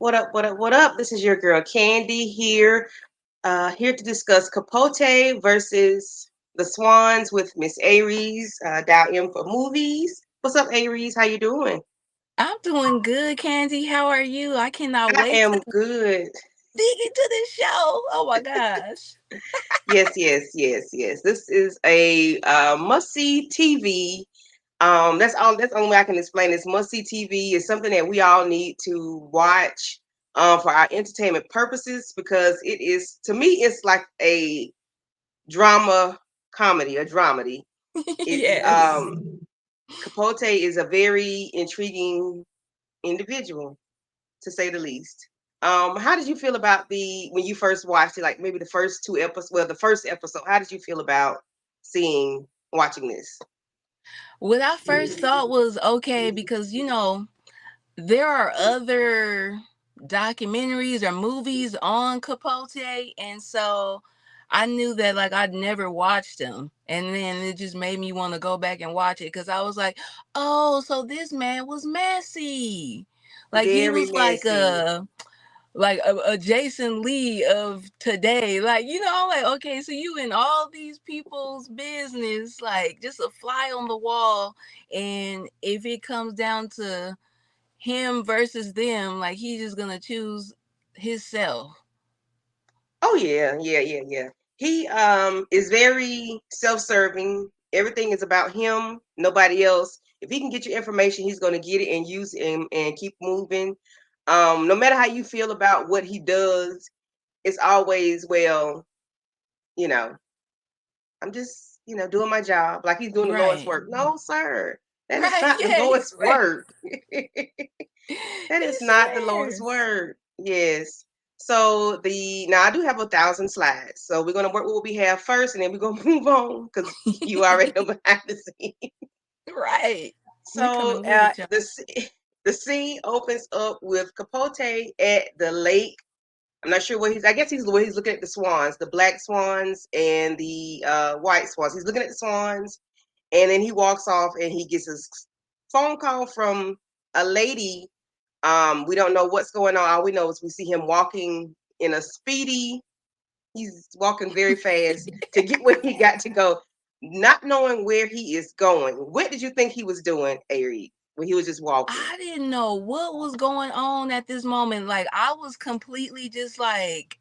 What up? What up? What up? This is your girl Candy here, here to discuss Capote versus the Swans with Miss Aries, dial in for movies. What's up, Aries? How you doing? I'm doing good, Candy. How are you? I cannot I wait to am good. dig into this show. Oh my gosh. Yes, yes, yes, yes. This is a must see TV. That's all. That's the only way I can explain this. Must see TV is something that we all need to watch for our entertainment purposes because it is, to me, it's like a drama comedy, a dramedy. It's Yes. Capote is a very intriguing individual, to say the least. How did you feel about the when you first watched it? Like maybe the first two episodes. Well, the first episode. How did you feel about seeing watching this? What I first thought was okay because, there are other documentaries or movies on Capote. And so I knew that like I'd never watched them. And then it just made me want to go back and watch it because I was like, oh, so this man was messy. Like he Very was messy. like a Jason Lee of today. Like, I'm like, okay, so you in all these people's business, like just a fly on the wall. And if it comes down to him versus them, like he's just gonna choose himself. Oh yeah, yeah, yeah, yeah. He is very self-serving. Everything is about him, nobody else. If he can get your information, he's going to get it and use it and keep moving. No matter how you feel about what he does, it's always, well, you know, I'm just, doing my job like he's doing the Lord's Right. work. No, sir. That is Right. not the Yeah, he Lord's swear. work. That He is not the Lord's swears. word. Yes. So the now I do have 1,000 slides. So we're gonna work with what we have first, and then we're gonna move on because you already know behind the scenes. Right. We So coming with it, y'all. the scene opens up with Capote at the lake. I'm not sure what he's. I guess he's where he's looking at the swans, the black swans and the white swans. He's looking at the swans, and then he walks off, and he gets a phone call from a lady. We don't know what's going on. All we know is we see him walking in a speedy. He's walking very fast to get where he got to go, not knowing where he is going. What did you think he was doing, Ari, when he was just walking? I didn't know what was going on at this moment. Like I was completely just like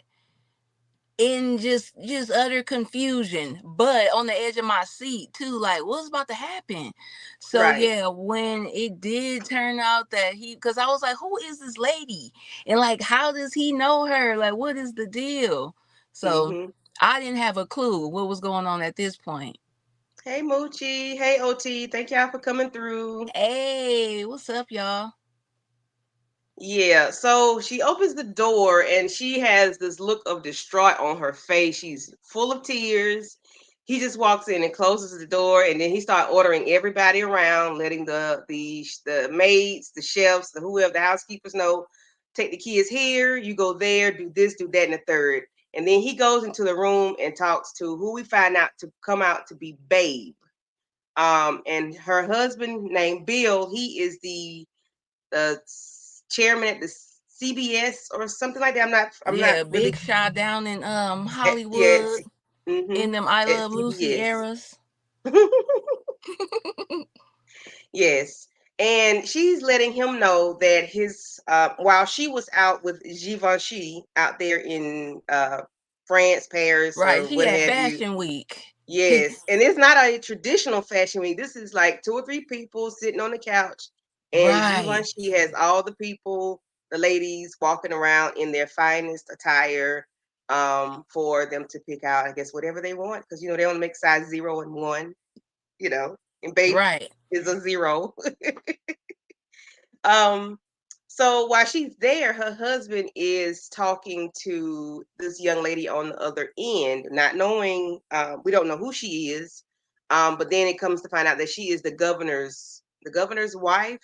in just utter confusion, but on the edge of my seat too, like what's about to happen. So Right. yeah, when it did turn out that he, because I was like, who is this lady, and like how does he know her, like what is the deal? So Hmm. I didn't have a clue what was going on at this point. Hey, Moochie. Hey, OT. Thank y'all for coming through. Hey, what's up, y'all? Yeah, so she opens the door and she has this look of distraught on her face. She's full of tears. He just walks in and closes the door, and then he starts ordering everybody around, letting the maids, the chefs, the whoever, the housekeepers know, take the kids here, you go there, do this, do that, and the third. And then he goes into the room and talks to who we find out to come out to be Babe. And her husband named Bill, he is the chairman at the CBS or something like that. I'm not Yeah, really big shot down in yes. Hollywood Mm-hmm. in them I At Love Lucy CBS. eras. Yes. And she's letting him know that his while she was out with Givenchy out there in France, Paris, Right, or she what had have you. Fashion Week. Yes. And it's not a traditional fashion week. This is like two or three people sitting on the couch, and Right. Givenchy has all the people, the ladies walking around in their finest attire for them to pick out, I guess, whatever they want. Because, they only make size 0 and 1, and Babe Right. is a 0. um, so while she's there, her husband is talking to this young lady on the other end, not knowing, we don't know who she is. But then it comes to find out that she is the governor's wife,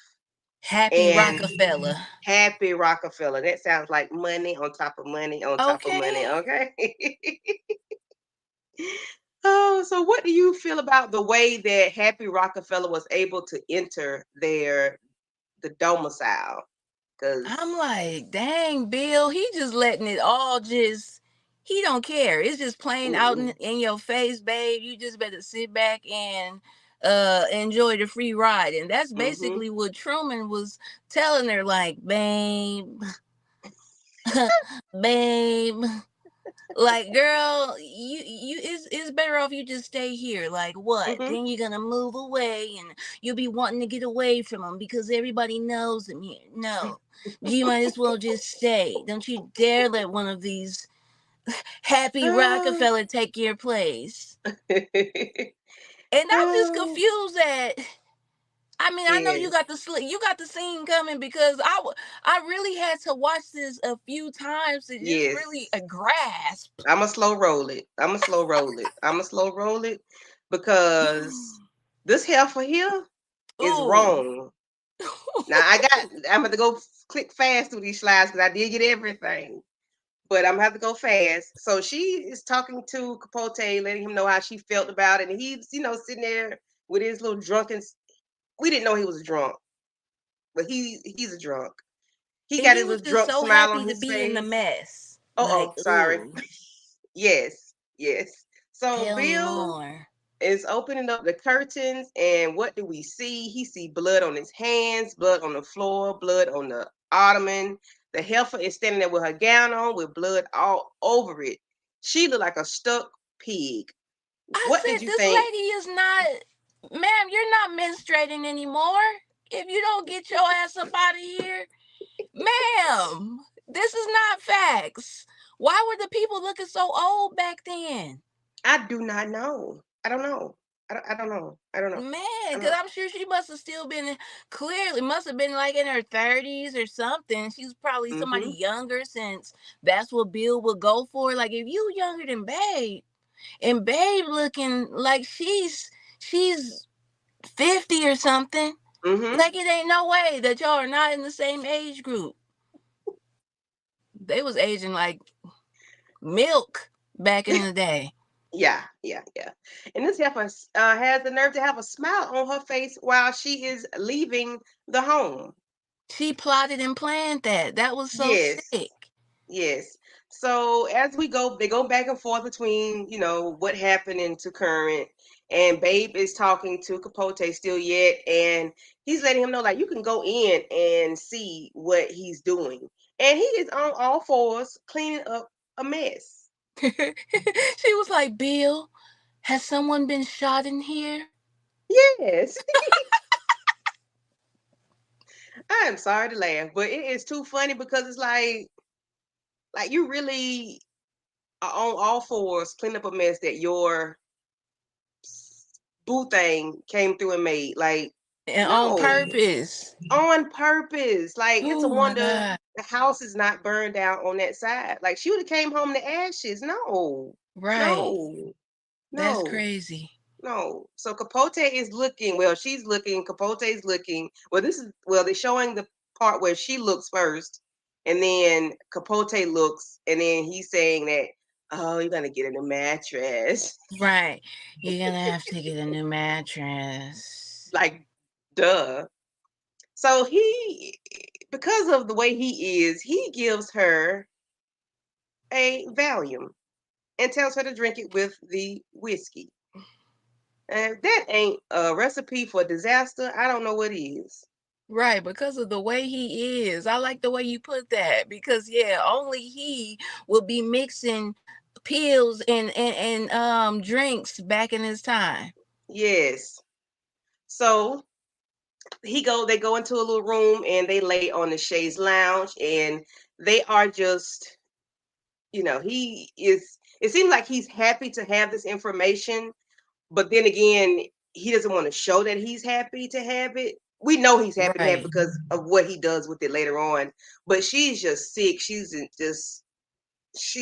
Happy and Rockefeller. Happy Rockefeller. That sounds like money on top of money on top of money. Okay. Okay. Oh, so what do you feel about the way that Happy Rockefeller was able to enter the domicile? I'm Cause like, dang, Bill, he just letting it all just, he don't care. It's just playing out mm-mm, in your face, babe. You just better sit back and enjoy the free ride. And that's mm-hmm. basically what Truman was telling her, like, babe, babe. Like, girl, you it's better off you just stay here. Like, what? Mm-hmm. Then you're gonna move away, and you'll be wanting to get away from him because everybody knows him here. No, you might as well just stay. Don't you dare let one of these happy Ah. Rockefeller take your place. And I'm just Ah. confused at. I mean, I know you Yes. got you got the scene coming because I really had to watch this a few times to just really Yes. grasp. I'ma slow roll it. I'ma slow roll it. I'ma slow roll it because this heifer here is Ooh. wrong. Now I'm gonna go click fast through these slides because I did get everything. But I'm gonna have to go fast. So she is talking to Capote, letting him know how she felt about it. And he's, sitting there with his little drunken. We didn't know he was drunk, but he's a drunk. He And got he his was little just drunk so smile on happy to his be in the face. mess. Like, Oh, sorry. ooh, Yes, yes. So tell me Bill more. is opening up the curtains, and what do we see? He see blood on his hands, blood on the floor, blood on the ottoman. The heifer is standing there with her gown on, with blood all over it. She looked like a stuck pig. I What did said, you this think? lady is not, ma'am, you're not menstruating anymore. If you don't get your ass up out of here, ma'am, this is not facts. Why were the people looking so old back then? I do not know. I don't know. I don't know. I don't know. Man, I don't because know. I'm sure she must have still been clearly must have been like in her 30s or something. She's probably somebody Mm-hmm. younger since that's what Bill would go for. Like if you younger than Babe and Babe looking like she's 50 or something, Mm-hmm. like it ain't no way that y'all are not in the same age group. They was aging like milk back in the day. Yeah, yeah, yeah. And this heifer has the nerve to have a smile on her face while she is leaving the home. She plotted and planned that. That was so Yes, sick. yes. So as we go, they go back and forth between, what happened into current. And Babe is talking to Capote still yet, and he's letting him know like you can go in and see what he's doing. And he is on all fours cleaning up a mess. She was like, Bill, has someone been shot in here? Yes. I am sorry to laugh, but it is too funny because it's like you really are on all fours cleaning up a mess that your boo thing came through and made. Like, And on no, purpose. on purpose. Like, it's a Oh my wonder God. the house is not burned down on that side. Like, she would have came home to ashes. No, Right. no, That's no. crazy. No. So Capote is looking. Well, she's looking. Capote's looking. They're showing the part where she looks first, and then Capote looks, and then he's saying that, oh, you're gonna get a new mattress. Right. You're gonna have to get a new mattress. Like, duh. So because of the way he is, he gives her a Valium and tells her to drink it with the whiskey. And if that ain't a recipe for disaster, I don't know what is. Right, because of the way he is. I like the way you put that because yeah, only he will be mixing pills and drinks back in his time. Yes. So they go into a little room and they lay on the chaise lounge and they are just, he is, it seems like he's happy to have this information, but then again, he doesn't want to show that he's happy to have it. We know he's happy to have it Right. because of what he does with it later on, but she's just sick. She's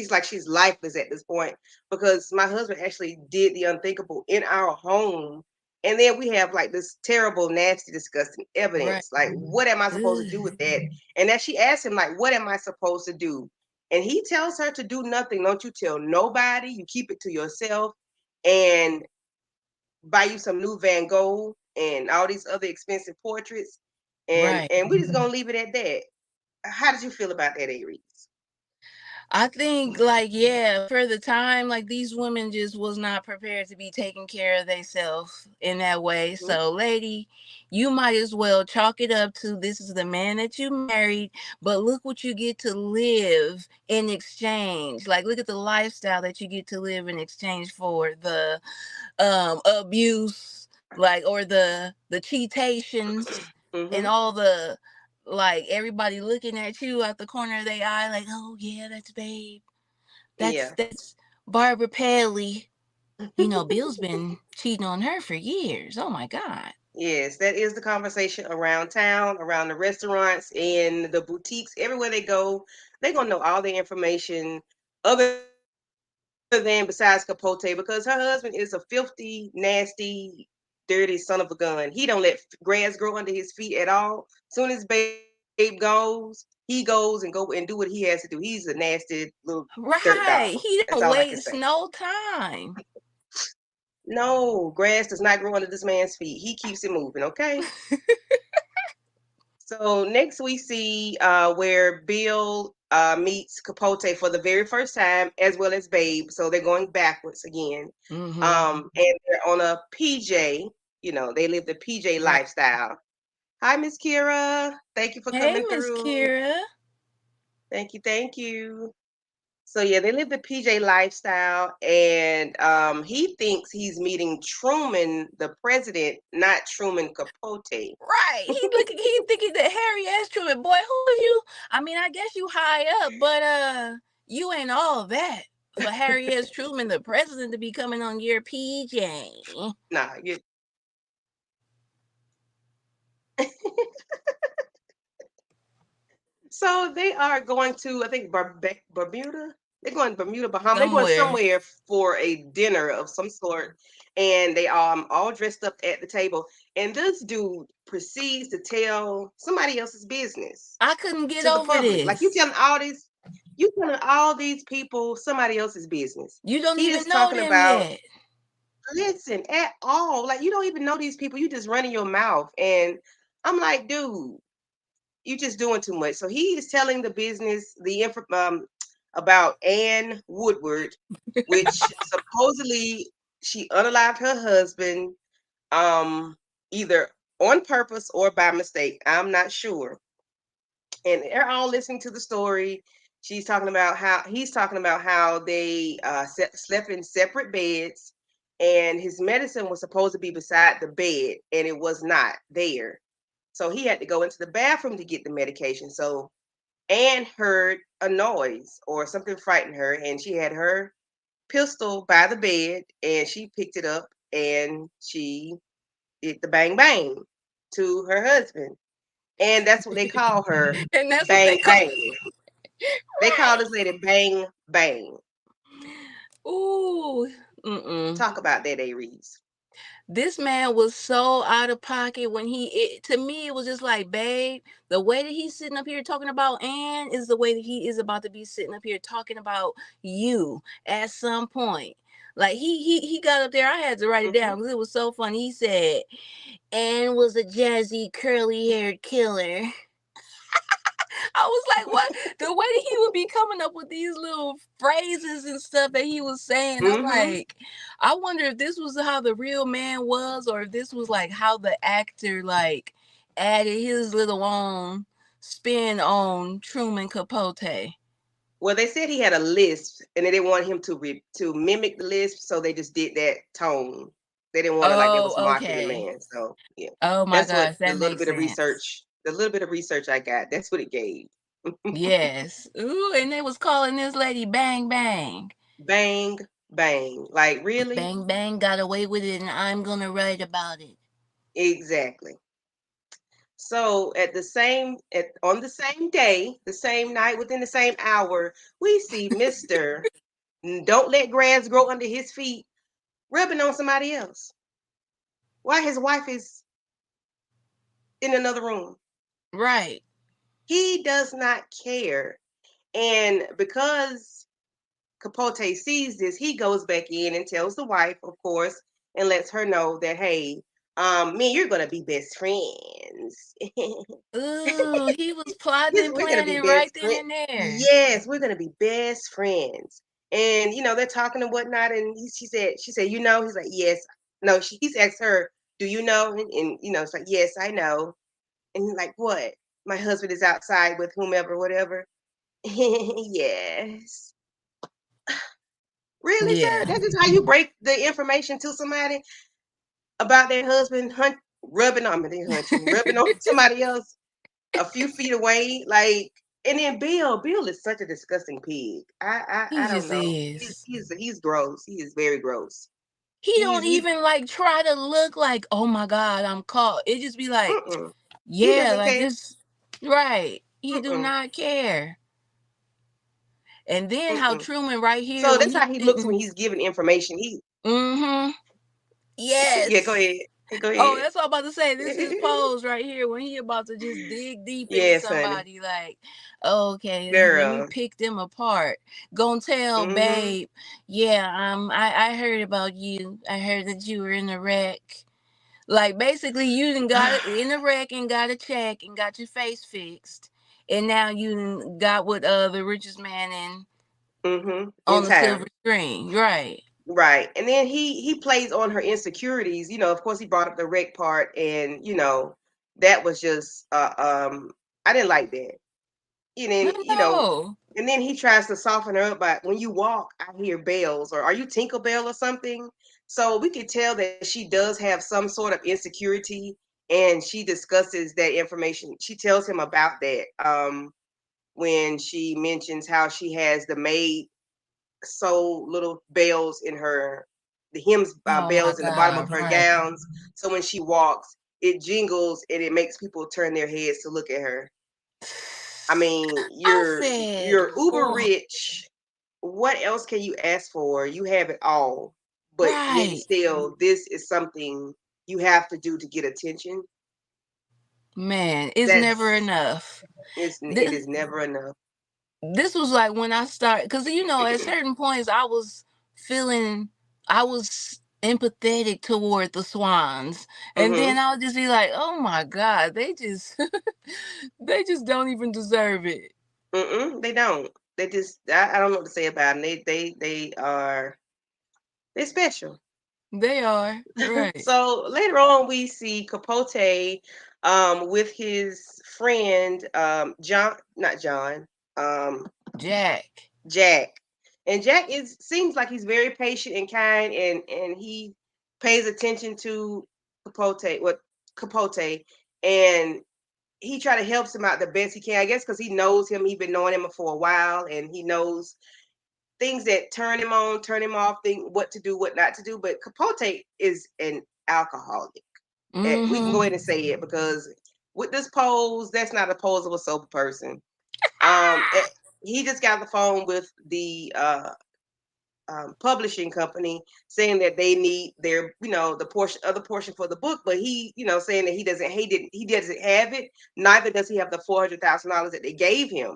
like she's lifeless at this point because my husband actually did the unthinkable in our home, and then we have like this terrible nasty disgusting Right. evidence. Like, what am I supposed to do with Ugh. that? And then she asked him like, what am I supposed to do? And he tells her to do nothing. Don't you tell nobody. You keep it to yourself and buy you some new Van Gogh and all these other expensive portraits, and Right. we're just gonna leave it at that. How did you feel about that, Aries? I think like yeah, for the time, like these women just was not prepared to be taking care of themselves in that way. Hmm. So, lady, you might as well chalk it up to this is the man that you married, but look what you get to live in exchange. Like look at the lifestyle that you get to live in exchange for the abuse, like or the cheatations and Hmm. all the like everybody looking at you out the corner of their eye like, oh yeah, that's babe, that's Yeah. that's Barbara Paley. You know Bill's been cheating on her for years. Oh my god. Yes, that is the conversation around town, around the restaurants and the boutiques, everywhere they go. They're gonna know all the information other than besides Capote because her husband is a filthy, nasty, dirty son of a gun. He don't let grass grow under his feet at all. Soon as Babe goes, he goes and go and do what he has to do. He's a nasty little dirt dog. That's Right, all I can he say. don't waste no time. No, grass does not grow under this man's feet. He keeps it moving, okay? So next we see where Bill meets Capote for the very first time, as well as Babe. So they're going backwards again, Mm-hmm. and they're on a PJ. You know, they live the PJ Right. lifestyle. Hi, Miss Kira. Thank you for Hey, coming Miss through. Kira. Thank you, thank you. So yeah, they live the PJ lifestyle, and he thinks he's meeting Truman, the president, not Truman Capote. Right. He thinking that Harry S. Truman, boy, who are you? I mean, I guess you high up, but you ain't all that for Harry S. Truman, the president, to be coming on your PJ. Nah, you. So they are going to, I think, Bermuda. They're going Bermuda, Bahama. They're going Somewhere. somewhere for a dinner of some sort, and they all dressed up at the table. And this dude proceeds to tell somebody else's business I couldn't get to the over public. Like this. you telling all these people somebody else's business. You don't He even is know talking them about yet. listen at all. Like you don't even know these people. You just running your mouth, and I'm like, dude, you just doing too much. So he is telling the business about Ann Woodward, which supposedly she unalived her husband, either on purpose or by mistake. I'm not sure. And they're all listening to the story. He's talking about how they slept in separate beds, and his medicine was supposed to be beside the bed, and it was not there. So he had to go into the bathroom to get the medication. So Anne heard a noise or something frightened her, and she had her pistol by the bed, and she picked it up and she did the bang bang to her husband, and that's what they call her, And that's what they bang call bang. They call this lady bang bang. Ooh. Mm-mm. Talk about that, Aries. This man was so out of pocket when to me it was just like, babe, the way that he's sitting up here talking about Ann is the way that he is about to be sitting up here talking about you at some point. Like he got up there, I had to write it Hmm. down because it was so funny. He said Ann was a jazzy curly haired killer. I was like, what? The way that he would be coming up with these little phrases and stuff that he was saying, I'm Hmm. like, I wonder if this was how the real man was, or if this was like how the actor like added his little own spin on Truman Capote. Well, they said he had a lisp, and they didn't want him to mimic the lisp, so they just did that tone. They didn't want to like they was Oh, mocking the okay. man. So yeah, Oh my that's what gosh, that makes sense. the little bit of research I got. That's what it gave. Yes. Ooh, and they was calling this lady Bang Bang. Bang bang. Like really? Bang Bang got away with it, and I'm gonna write about it. Exactly. So on the same day, the same night, within the same hour, we see Mister Don't Let Grass Grow Under His Feet rubbing on somebody else while his wife is in another room. Right. He does not care. And because Capote sees this, he goes back in and tells the wife, of course, and lets her know that, hey, Me and you're gonna be best friends. Ooh, he was plotting and We're gonna be planning right best then friends. and there. Yes, we're gonna be best friends. And they're talking and whatnot. And she said, he's like, yes. No, he's asked her, do you know? And it's like, yes, I know. And he's like, what? My husband is outside with whomever, whatever. Yes. Really, sir? Yeah. That's just how you break the information to somebody about their husband rubbing on me, hunching, rubbing on somebody else a few feet away, like. And then Bill is such a disgusting pig. I He don't just know. He's is. he's he's gross. He is very gross. He don't He even like try to look like, oh my God, I'm caught. It just be like, mm-mm. He yeah, doesn't like care. just right. He do Mm-mm. not care. And then how Mm-mm. Truman right here So when that's he how he looks sitting. when he's giving information. He Mm-hmm. Yeah, go Yes. ahead. Go Oh, ahead. that's what I'm about to say. This is pose right here when he about to just dig deep into Yes, honey. somebody. Like, okay, let me Girl. pick them apart. Gonna tell Mm-hmm. babe, yeah, I heard about you. I heard that you were in a wreck. Like basically, you done got it in a wreck and got a check and got your face fixed, and now you done got with the richest man Mm-hmm. In on the silver town. screen, right? Right. And then he plays on her insecurities. Of course he brought up the wreck part, and that was just I didn't like that. And I then, know. and then he tries to soften her up by, when you walk, I hear bells, or are you Tinkerbell or something? So we could tell that she does have some sort of insecurity, and she discusses that information. She tells him about that when she mentions how she has the maid sew little bells in the hems Oh my bells in the bottom of God, her right. gowns. So when she walks, it jingles and it makes people turn their heads to look at her. I mean, I said, you're uber boy, rich. What else can you ask for? You have it all, but yet and right, still, this is something you have to do to get attention. man, it's never That's enough. it This is never enough. this was like when I started, because at certain points I was empathetic toward the Swans, and then Hmm. I'll just be like, oh my God, they just they just don't even deserve it. They don't. They just I don't know what to say about them. They're special. They are right, So later on, we see Capote with his friend John, not John, um, Jack. Jack. And Jack seems like he's very patient and kind, and he pays attention to Capote, and he try to helps him out the best he can. I guess because he knows him, he's been knowing him for a while, and he knows things that turn him on, turn him off, think what to do, what not to do. But Capote is an alcoholic. We can go Mm-hmm. ahead and say it, because with this pose, that's not a pose of a sober person. Eh, he just got the phone with the publishing company, saying that they need their, the other portion for the book, but he, saying that he doesn't have it. Neither does he have the $400,000 that they gave him.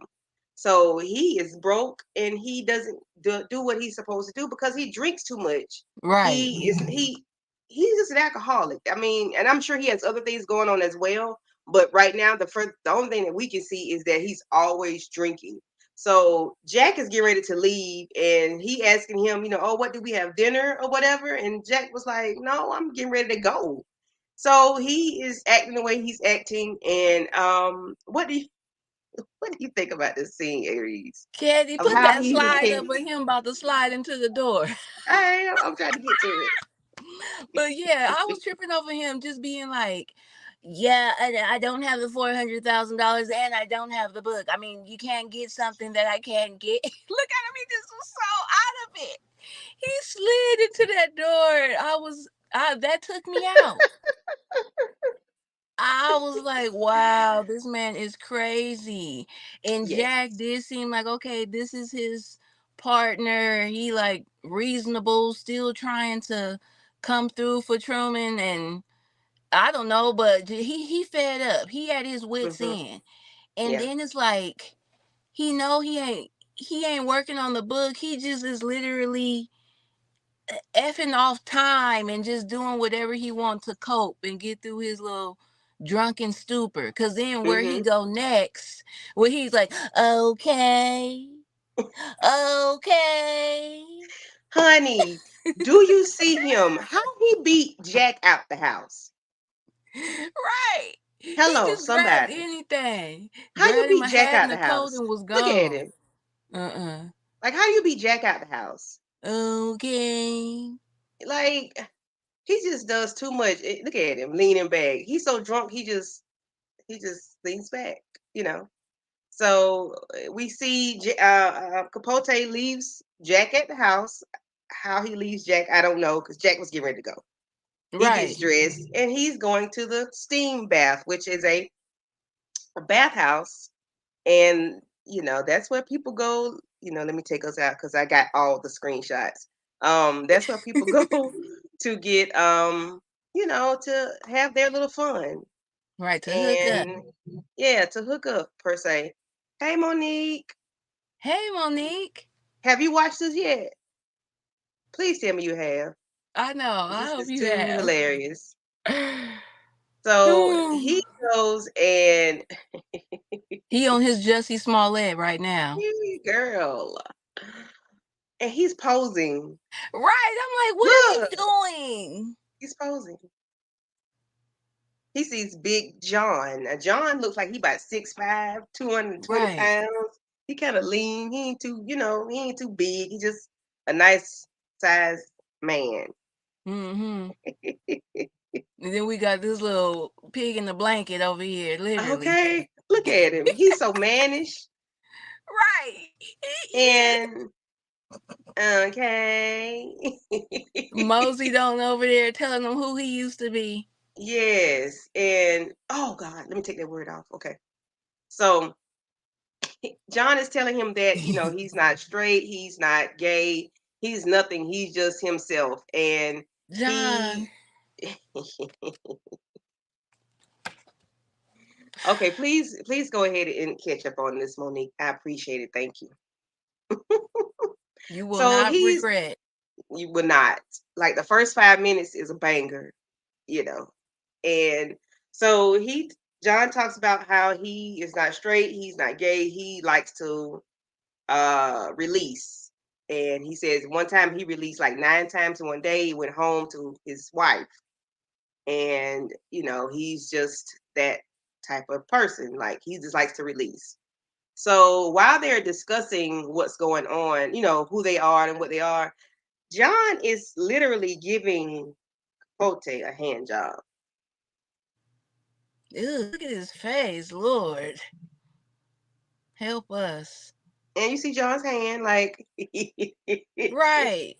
So he is broke, and he doesn't do what he's supposed to do because he drinks too much. Right, He's just an alcoholic. I mean, and I'm sure he has other things going on as well. But right now, the only thing that we can see is that he's always drinking. So Jack is getting ready to leave, and he asking him, oh, what, do we have dinner or whatever? And Jack was like, no, I'm getting ready to go. So he is acting the way he's acting. And what do you think about this scene, Aries? Caddy, Of put how that he just slide can't. up with him about to slide into the door. I'm trying to get to it. But yeah, I was tripping over him just being like, yeah, I don't have the $400,000 and I don't have the book. I mean, you can't get something that I can't get. Look at him, he just was so out of it. He slid into that door. That took me out. I was like, wow, this man is crazy. And Jack Yes. did seem like, okay, this is his partner. He like reasonable, still trying to come through for Truman. And I don't know, but he fed up. He had his wits Hmm. in. And Yeah. then it's like he know he ain't working on the book. He just is literally effing off time and just doing whatever he want to cope and get through his little drunken stupor. Cause then where he Mm-hmm. go next, where he's like, okay, okay. Honey, do you see him? How he beat Jack out the house? Right. He Hello, just grabbed somebody. anything. How you Grabbed him beat a Jack hat out and the a coat house? and was Look at gone. him. Uh-uh. Like, how you beat Jack out the house? Okay. Like, he just does too much. Look at him leaning back. He's so drunk. He just leans back. You know. So we see Capote leaves Jack at the house. How he leaves Jack, I don't know, because Jack was getting ready to go. He gets Right. dressed and he's going to the steam bath, which is a bathhouse. And, that's where people go. Let me take us out because I got all the screenshots. That's where people go to get, to have their little fun. Right, to hook up. And yeah, to hook up per se. Hey, Monique, Hey, Monique. have you watched this yet? Please tell me you have. I know. 'Cause I this hope is you too have. hilarious. So he goes and He on his Jussie Smollett right now. girl, and he's posing. Right. I'm like, what is he Look, doing? he's posing. He sees Big John. Now John looks like he about 6'5", 220 Right. pounds. He kind of lean. He ain't too big. He just a nice sized man. Mm-hmm. And then we got this little pig in the blanket over here, literally. Okay, look at him. He's so mannish. Right. He is. And okay. Mosey don't over there telling him who he used to be. Yes. And oh God, let me take that word off. Okay. So John is telling him that, he's not straight, he's not gay, he's nothing, he's just himself. And John. he okay, please go ahead and catch up on this, Monique. I appreciate it. Thank you. You will So not regret. you will not. Like the first 5 minutes is a banger, you know. And so John talks about how he is not straight, he's not gay, he likes to release. And he says one time he released like 9 times in one day. He went home to his wife, and he's just that type of person. Like he just likes to release. So while they're discussing what's going on, who they are and what they are, John is literally giving Pote a hand job. Ew, look at his face, Lord. Help us. And you see John's hand, like, Right.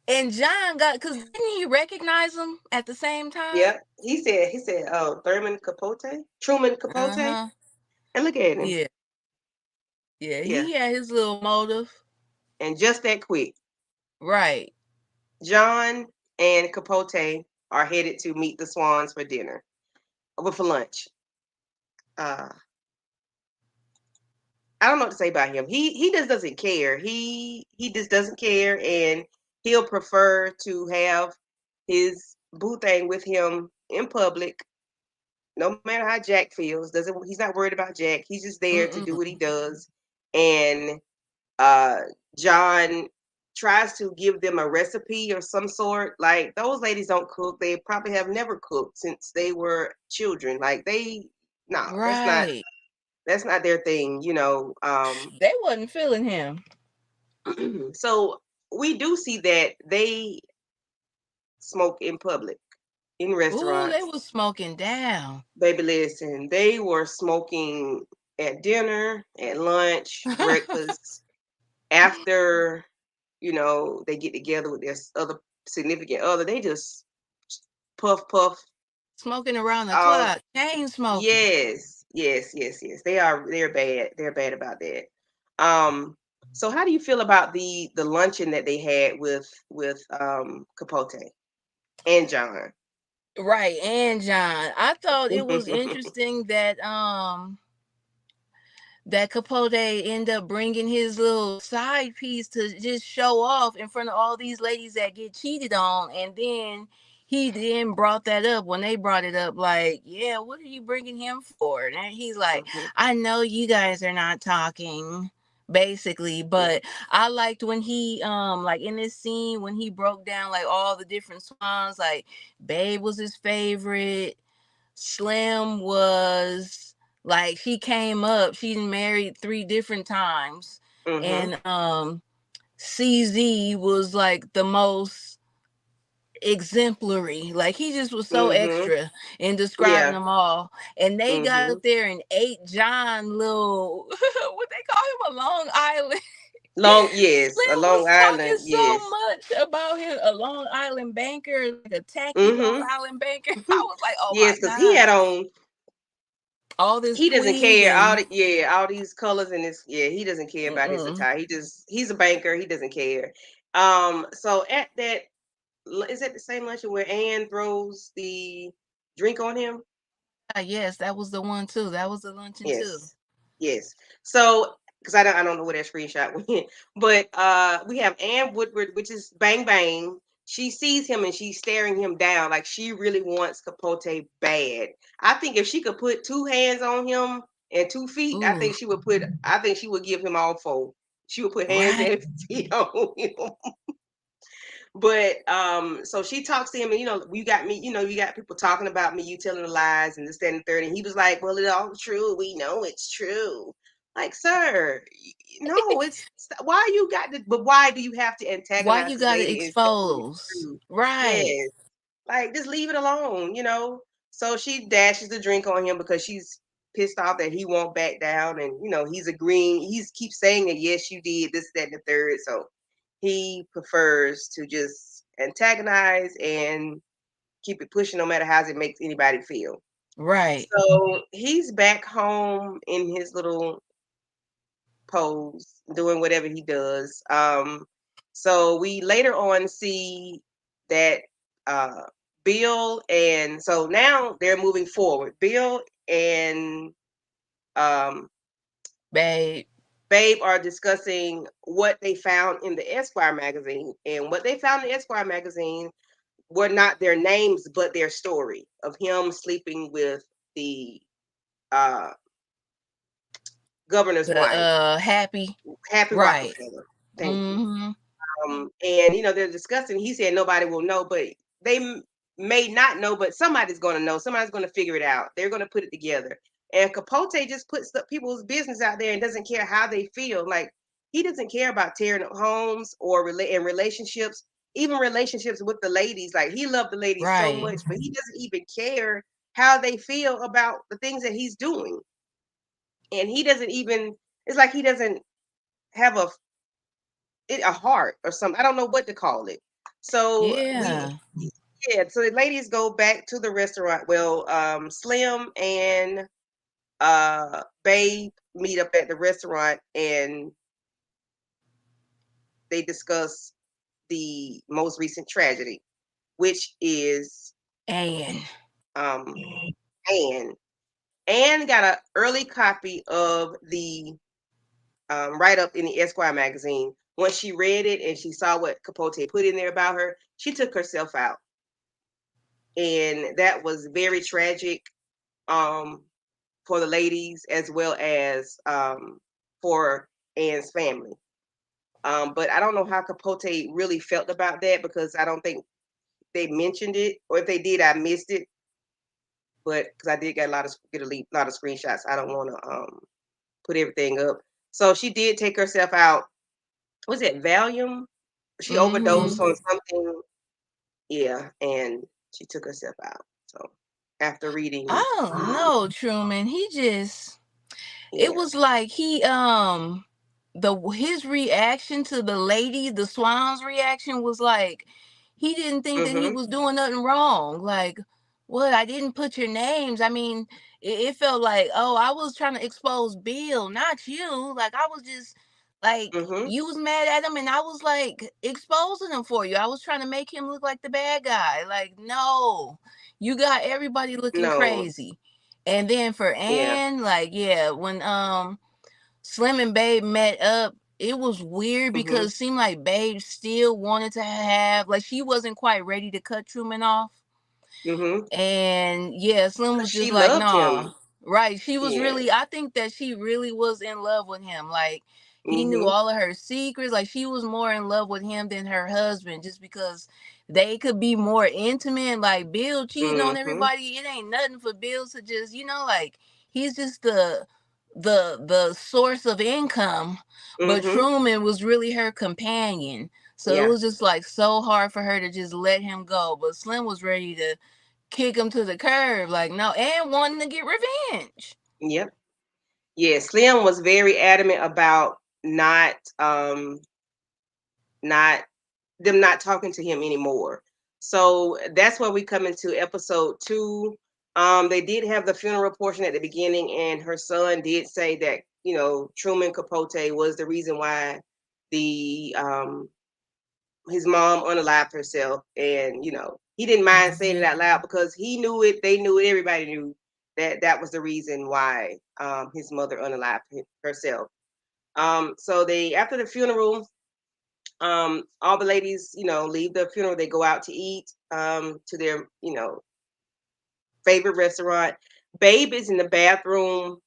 And John got, because didn't he recognize him at the same time? yeah, he said, oh, Truman Capote, Uh-huh. and look at him, Yeah. Yeah, yeah, he had his little motive. and just that quick, Right. John and Capote are headed to meet the Swans for dinner, for lunch. Uh, I don't know what to say about him. He just doesn't care. He just doesn't care, and he'll prefer to have his boo thing with him in public, no matter how Jack feels. Doesn't He's not worried about Jack. He's just there to do Mm-mm. what he does. And uh, John tries to give them a recipe or some sort. Like those ladies don't cook. They probably have never cooked since they were children. Like no, Right. that's not their thing. They wasn't feeling him. So we do see that they smoke in public in Ooh, they restaurants. was smoking down. Baby, listen, they were smoking at dinner, at lunch, breakfast, after, they get together with their other significant other. They just puff, puff. Smoking around the All clock. Chain smoking. Yes, yes, yes, yes. They're bad. They're bad about that. Um, so how do you feel about the luncheon that they had with Capote and John? Right, and John. I thought it was interesting that that Capote end up bringing his little side piece to just show off in front of all these ladies that get cheated on, and then he then brought that up when they brought it up, like, yeah, what are you bringing him for? And he's like, Mhm. I know you guys are not talking, basically. But I liked when he like in this scene when he broke down like all the different swans, like Babe was his favorite, Slim was like, she came up, she's married 3 different times, Mhm. and CZ was like the most exemplary. Like, he just was so Mhm. extra in describing Yeah. them all. And they got up Mhm. there and ate John little what they call him, a Long Island. Yes, a Slim Long was talking Island. so Yes. much about him, a Long Island banker, like a tacky Long Mhm. Island banker. I was like, oh my Yes, because he God. had on. All this He doesn't tweed care. and All these colors and this. Yeah, he doesn't care about his mm-mm. attire. He's a banker. He doesn't care. So at that, is that the same luncheon where Anne throws the drink on him? Yeah, yes, that was the one too. That was the luncheon too. Yes. Yes. So, because I don't know where that screenshot went, but we have Ann Woodward, which is Bang Bang. She sees him and she's staring him down like she really wants Capote bad. I think if she could put 2 hands on him and 2 feet, I Ooh, think she would put. I think she would give him all four. She would put hands right, and feet on him. But so she talks to him, and you got me, you got people talking about me, you telling the lies, and this, that, and the third. And he was like, well, it's all true. We know it's true. Like, sir, no, it's why you got to, but why do you have to why antagonize you this gotta lady and say it's expose? true? Right, Yes, like just leave it alone. So she dashes the drink on him because she's pissed off that he won't back down, and he's agreeing. He's keeps saying that yes, you did this, that, and the third. So he prefers to just antagonize and keep it pushing no matter how it makes anybody feel. right, So he's back home in his little pose, doing whatever he does. So we later on see that uh, Bill, and so now they're moving forward. Bill and um, babe. Babe are discussing what they found in the Esquire magazine, and what they found in the Esquire magazine were not their names, but their story of him sleeping with the uh, governor's The wife, happy, Happy right. Rockefeller. Thank you. Mm-hmm. And they're discussing. He said nobody will know, but they may not know, but somebody's going to know. Somebody's going to figure it out. They're going to put it together. And Capote just puts the people's business out there and doesn't care how they feel. Like, he doesn't care about tearing up homes or in relationships, even relationships with the ladies. Like, he loved the ladies so Right. much, but he doesn't even care how they feel about the things that he's doing. And he doesn't even. It's like he doesn't have a heart or something. I don't know what to call it. So Yeah. so the ladies go back to the restaurant. Well, Slim and Babe meet up at the restaurant, and they discuss the most recent tragedy, which is And um Anne. Anne got an early copy of the write up in the Esquire magazine. Once she read it and she saw what Capote put in there about her, she took herself out, and that was very tragic, um, for the ladies as well as for Anne's family. But I don't know how Capote really felt about that because I don't think they mentioned it, or if they did, I missed it. But because I did get a lot of screenshots, I don't want to put everything up. So she did take herself out. Was it Valium? She overdosed mm-hmm. on something. Yeah, and she took herself out. So after reading, I don't know, Truman. He just, it yeah. was like he the his reaction to the lady, the Swans reaction was like he didn't think that he Mhm. was doing nothing wrong. Like, what? I didn't put your names. I mean, it felt like, oh, I was trying to expose Bill, not you. Like, I was just like, Mhm. you was mad at him and I was like exposing him for you. I was trying to make him look like the bad guy. Like, no. You got everybody looking No. crazy. And then for Yeah. Anne, like, yeah, when Slim and Babe met up, it was weird Mhm. because it seemed like Babe still wanted to have, like, she wasn't quite ready to cut Truman off. Mhm. And yeah, Slim Cause was she just like, loved nah. him. Right. She was Yeah. really, I think that she really was in love with him. Like, he knew Mhm. all of her secrets. Like, she was more in love with him than her husband just because they could be more intimate. Like, Bill cheating on Mhm. everybody, it ain't nothing for Bill to just, like, he's just the source of income. But Mhm. Truman was really her companion. So it Yeah. was just like so hard for her to just let him go. But Slim was ready to kick him to the curb, like, no, and wanting to get revenge. Yep. Yeah. Slim was very adamant about not them not talking to him anymore. So that's where we come into episode two. They did have the funeral portion at the beginning, and her son did say that Truman Capote was the reason why the his mom unalived herself, and he didn't mind saying it Hmm. out loud because he knew it, they knew it, everybody knew that that was the reason why his mother unalived herself. So they after the funeral, all the ladies, leave the funeral. They go out to eat to their, favorite restaurant. Babe is in the bathroom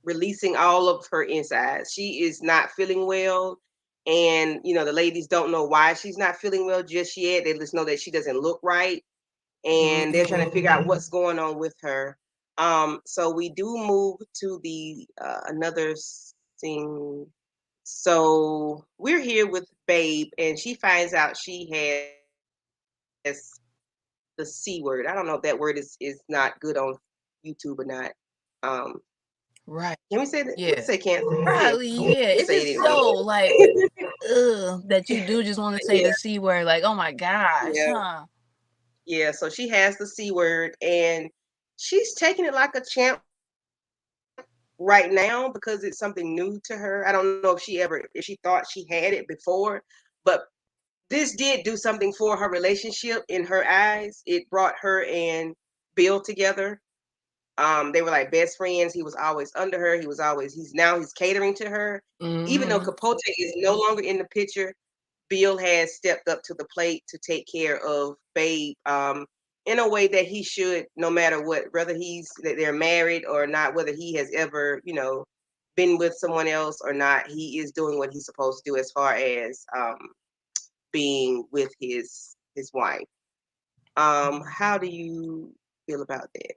releasing all of her insides. She is not feeling well. And, the ladies don't know why she's not feeling well just yet. They just know that she doesn't look right. And they're trying to Hmm. figure out what's going on with her. So we do move to the another scene. So we're here with Babe, and she finds out she has the C word. I don't know if that word is not good on YouTube or not. Um, Right. can we say that? We can Yeah. say cancer. Yeah, Probably, yeah. we'll It's say it just so anyway. like, that you do just want to say Yeah, the C word, like, oh my gosh, yeah, huh? yeah. So she has the C word, and she's taking it like a champ right now because it's something new to her. I don't know if she thought she had it before, but this did do something for her relationship in her eyes. It brought her and Bill together. They were like best friends. He was always under her. He's catering to her. Even though Hmm. Capote is no longer in the picture, Bill has stepped up to the plate to take care of Babe in a way that he should, no matter what, whether they're married or not, whether he has ever, been with someone else or not. He is doing what he's supposed to do as far as being with his wife. How do you feel about that?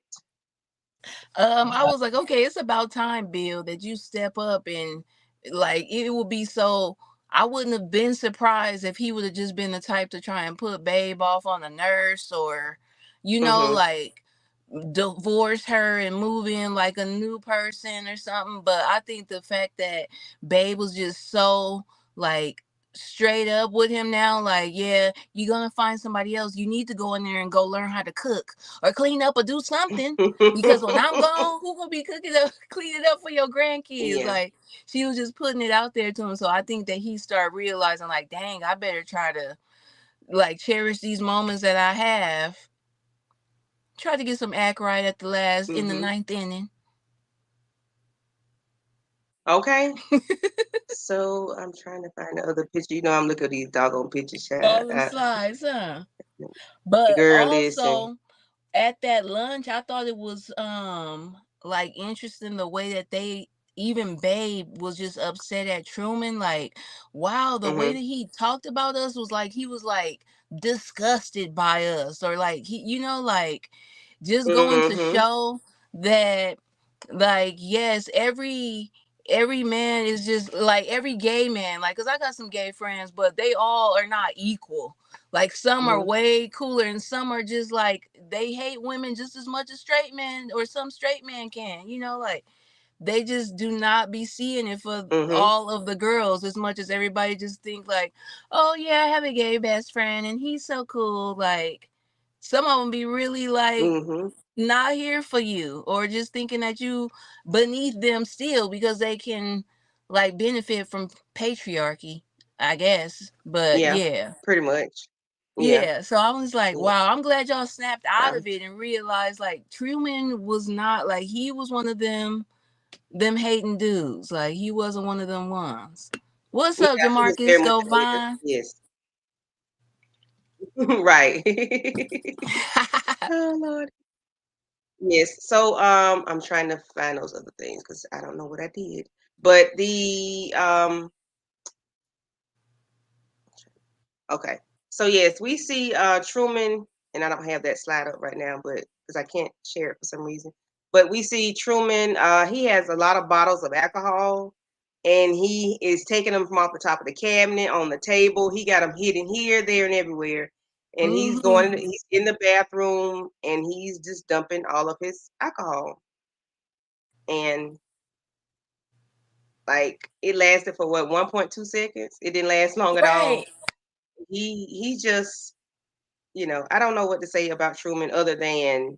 I was like, okay, it's about time, Bill, that you step up and like it would be so. I wouldn't have been surprised if he would have just been the type to try and put Babe off on a nurse or, Mm-hmm. like divorce her and move in like a new person or something. But I think the fact that Babe was just so like straight up with him now, like, yeah, you're gonna find somebody else. You need to go in there and go learn how to cook or clean up or do something. Because when I'm gone, who gonna be cooking up, cleaning up for your grandkids? Yeah. Like, she was just putting it out there to him. So I think that he started realizing, like, dang, I better try to like cherish these moments that I have. Try to get some act right at the last in the Mm-hmm. ninth inning. Okay. So I'm trying to find the other picture. I'm looking at these doggone pictures, child. All them slides, huh? But Girl, listen. also at that lunch, I thought it was like interesting the way that they, even Babe was just upset at Truman. Like, wow, the way Mm-hmm. that he talked about us was like he was like disgusted by us, or like he, like just going to Mm-hmm. show that, like, yes, every man is just like every gay man, like, because I got some gay friends, but they all are not equal. Like, some are Mm-hmm. way cooler and some are just like they hate women just as much as straight men, or some straight men can, like they just do not be seeing it for Mm-hmm. all of the girls as much as everybody just think like, oh yeah, I have a gay best friend and he's so cool. Like, some of them be really like Mm-hmm. not here for you, or just thinking that you beneath them still because they can like benefit from patriarchy, I guess. But Yeah. yeah. Pretty much. Yeah. Yeah, so I was like, Yeah. wow, I'm glad y'all snapped out Um, of it and realized like Truman was not like he was one of them. them hating dudes. Like he wasn't one of them ones. What's Yeah, up, he was very Jamarcus much a hater. Govine? Yes. Right. Oh Lord. Yes. So I'm trying to find those other things because I don't know what I did. But the okay. So yes, we see Truman, and I don't have that slide up right now, but because I can't share it for some reason. But we see Truman, he has a lot of bottles of alcohol, and he is taking them from off the top of the cabinet on the table. He got them hidden here, there, and everywhere. And Mm-hmm. he's in the bathroom and he's just dumping all of his alcohol. And like it lasted for what, 1.2 seconds? It didn't last long at Right. all. He just, I don't know what to say about Truman other than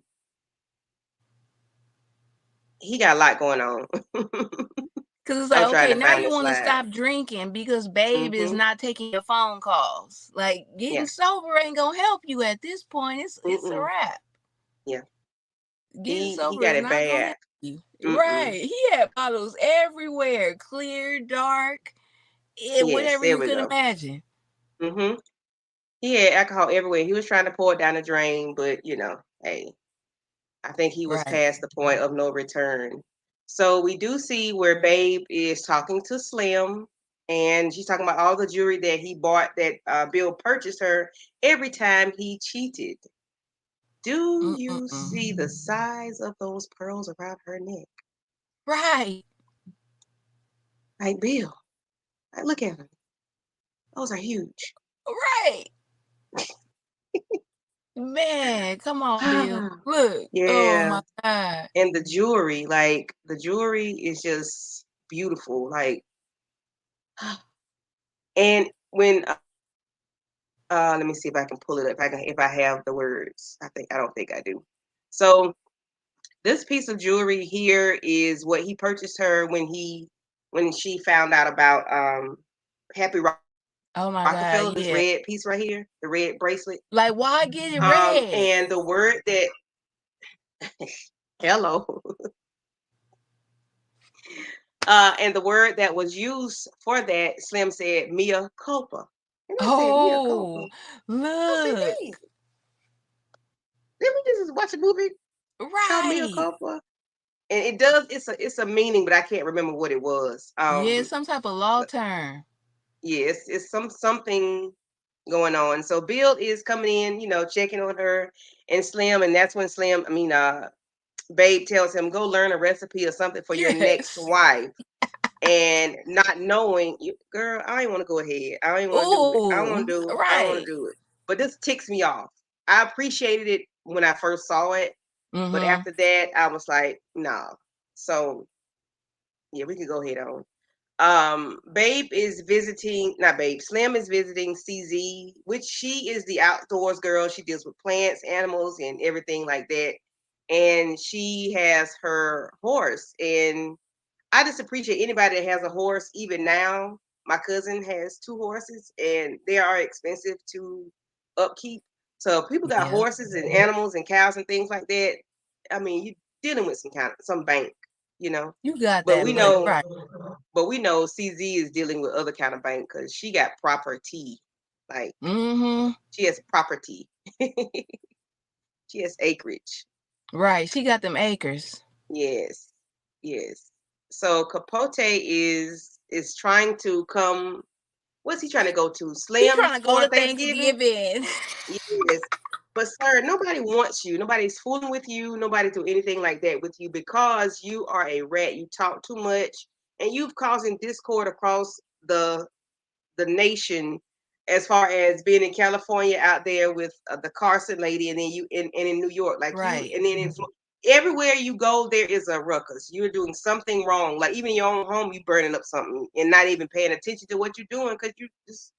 he got a lot going on. Cause it's I'm like, trying okay, to now find you this want to slide. stop drinking because babe is Mhm. not taking your phone calls. Like getting Yeah. sober ain't gonna help you at this point. It's a Mm-mm. wrap. Yeah. Getting He sober got is it not gonna bad. help you. Mm-mm. Right. He had bottles everywhere, clear, dark, Yes, whatever there you we could go. imagine. Mhm. He had alcohol everywhere. He was trying to pour it down the drain, but hey, I think he was Right. past the point of no return. So we do see where Babe is talking to Slim, and she's talking about all the jewelry that he bought that Bill purchased her every time he cheated. Do you Mm-mm-mm. see the size of those pearls around her neck? Right. Like Bill, like, look at them. Those are huge. Right. Man, come on, Bill. Look. Oh Yeah. my God. And the jewelry is just beautiful. Like, and when let me see if I can pull it up. If I have the words. I don't think I do. So this piece of jewelry here is what he purchased her when she found out about Happy Oh my God. Rockefeller, this Yeah. red piece right here, the red bracelet. Like, why get it red? And the word that hello, and the word that was used for that, Slim said, "Mia culpa," and I said, "Mia culpa." Oh, I said, look. "Dang, did we just watch a movie called Mia Right. culpa?" And it does. It's a meaning, but I can't remember what it was. Yeah, some type of law But term. yeah, it's something going on. So Bill is coming in, checking on her and Slim, and that's when Babe tells him, go learn a recipe or something for your next Yes. wife. And not knowing you, girl, I ain't want to go ahead. I ain't want to do it. Ooh, I don't want right. to do it. But this ticks me off. I appreciated it when I first saw it, but Mm-hmm. after that, I was like, nah. So yeah, we can go ahead on. Babe is visiting, not Babe, Slim is visiting CZ, which she is the outdoors girl. She deals with plants, animals, and everything like that. And she has her horse. And I just appreciate anybody that has a horse, even now. My cousin has two horses, and they are expensive to upkeep. So if people got Yeah, horses and animals and cows and things like that, I mean, you're dealing with some bank, you know. you got But that we money, know right? CZ is dealing with other kind of bank because she got property. Like Mm-hmm. she has property. She has acreage. Right. She got them acres. Yes. Yes. So Capote is trying to come. What's he trying to go to? He trying Slim's to go for to Thanksgiving? Thanksgiving. Yes. But sir, nobody wants you. Nobody's fooling with you. Nobody do anything like that with you because you are a rat. You talk too much and you've causing discord across the nation as far as being in California out there with the Carson lady, and then and in New York, like you, Right. and then everywhere you go, there is a ruckus. You're doing something wrong. Like even in your own home, you burning up something and not even paying attention to what you're doing because you just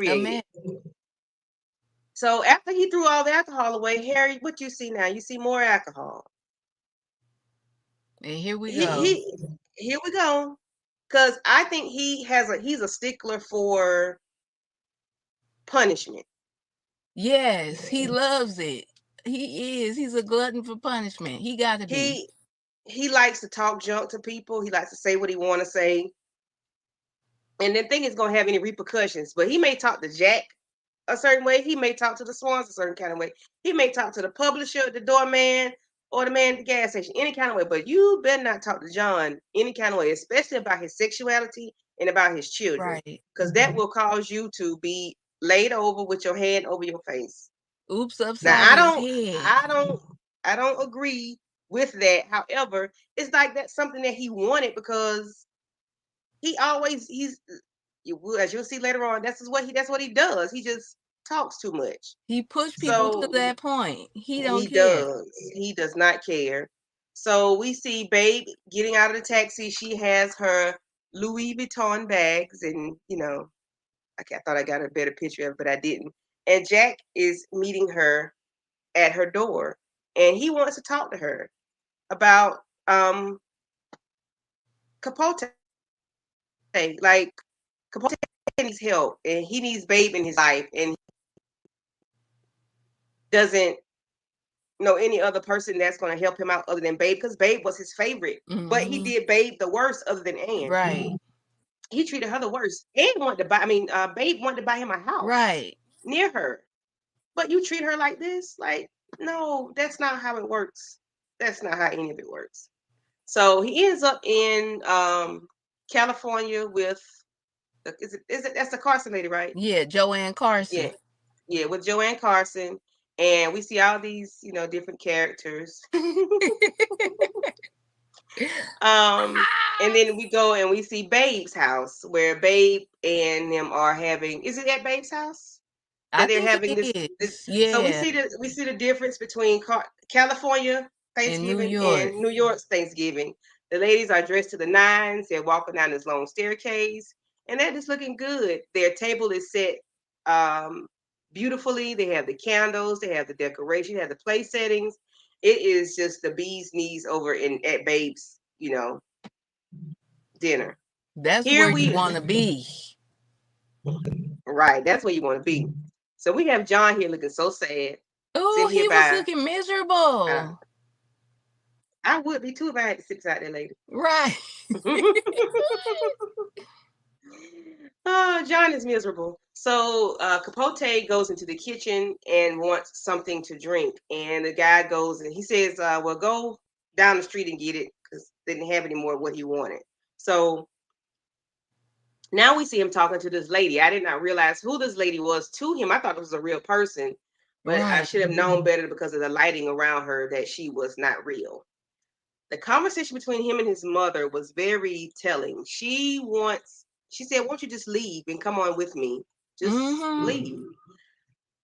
A inebriated. man. So after he threw all the alcohol away, Harry, what you see now? You see more alcohol. And here we He, go. he Here we go. Because I think he's a stickler for punishment. Yes, he loves it. He is. He's a glutton for punishment. He got to be. He he likes to talk junk to people. He likes to say what he want to say, and then think it's gonna have any repercussions. But he may talk to Jack a certain way. He may talk to the Swans a certain kind of way. He may talk to the publisher, the doorman, or the man at the gas station, any kind of way. But you better not talk to John any kind of way, especially about his sexuality and about his children, Right. because that will cause you to be laid over with your hand over your face. Oops Now, upside his head. I don't agree with that. However, it's like that's something that he wanted because as you'll see later on, that's what he does. He just talks too much. He pushed people to So that point. He don't he care. does. He does not care. So we see Babe getting out of the taxi. She has her Louis Vuitton bags, and I thought I got a better picture of it, but I didn't. And Jack is meeting her at her door, and he wants to talk to her about Capote. Like Capote needs help, and he needs Babe in his life, and doesn't know any other person that's going to help him out other than Babe, because Babe was his favorite. But he Hmm. did Babe the worst other than Anne. Right. He treated her the worst. Anne wanted to buy. I mean, Babe wanted to buy him a house Right. near her, but you treat her like this? Like, no, that's not how it works. That's not how any of it works. So he ends up in California with is it that's the Carson lady, right? Yeah, Joanne Yeah, Carson. yeah, with Joanne Carson, and we see all these different characters. um, and then we go and we see Babe's house, where Babe and them are having. Is it at Babe's house I that they're think having it this? is. So Yeah. we see the difference between California In New Thanksgiving York. and New York's Thanksgiving. The ladies are dressed to the nines. They're walking down this long staircase, and they're just looking good. Their table is set um, beautifully. They have the candles. They have the decoration. They have the place settings. It is just the bee's knees over in at Babe's, dinner. That's Here where you we want to be. right. That's where you want to be. So we have John here looking so sad, Oh, sitting here he was by. looking Uh, miserable. I would be too if I had to sit beside that lady. Right. Oh, John is miserable. So Capote goes into the kitchen and wants something to drink, and the guy goes and he says, "Well, go down the street and get it," because they didn't have any more of what he wanted. So now we see him talking to this lady. I did not realize who this lady was to him. I thought it was a real person, but I Right. should have known better because of the lighting around her that she was not real. The conversation between him and his mother was very telling. She said, "Won't you just leave and come on with me? Just Hmm. leave."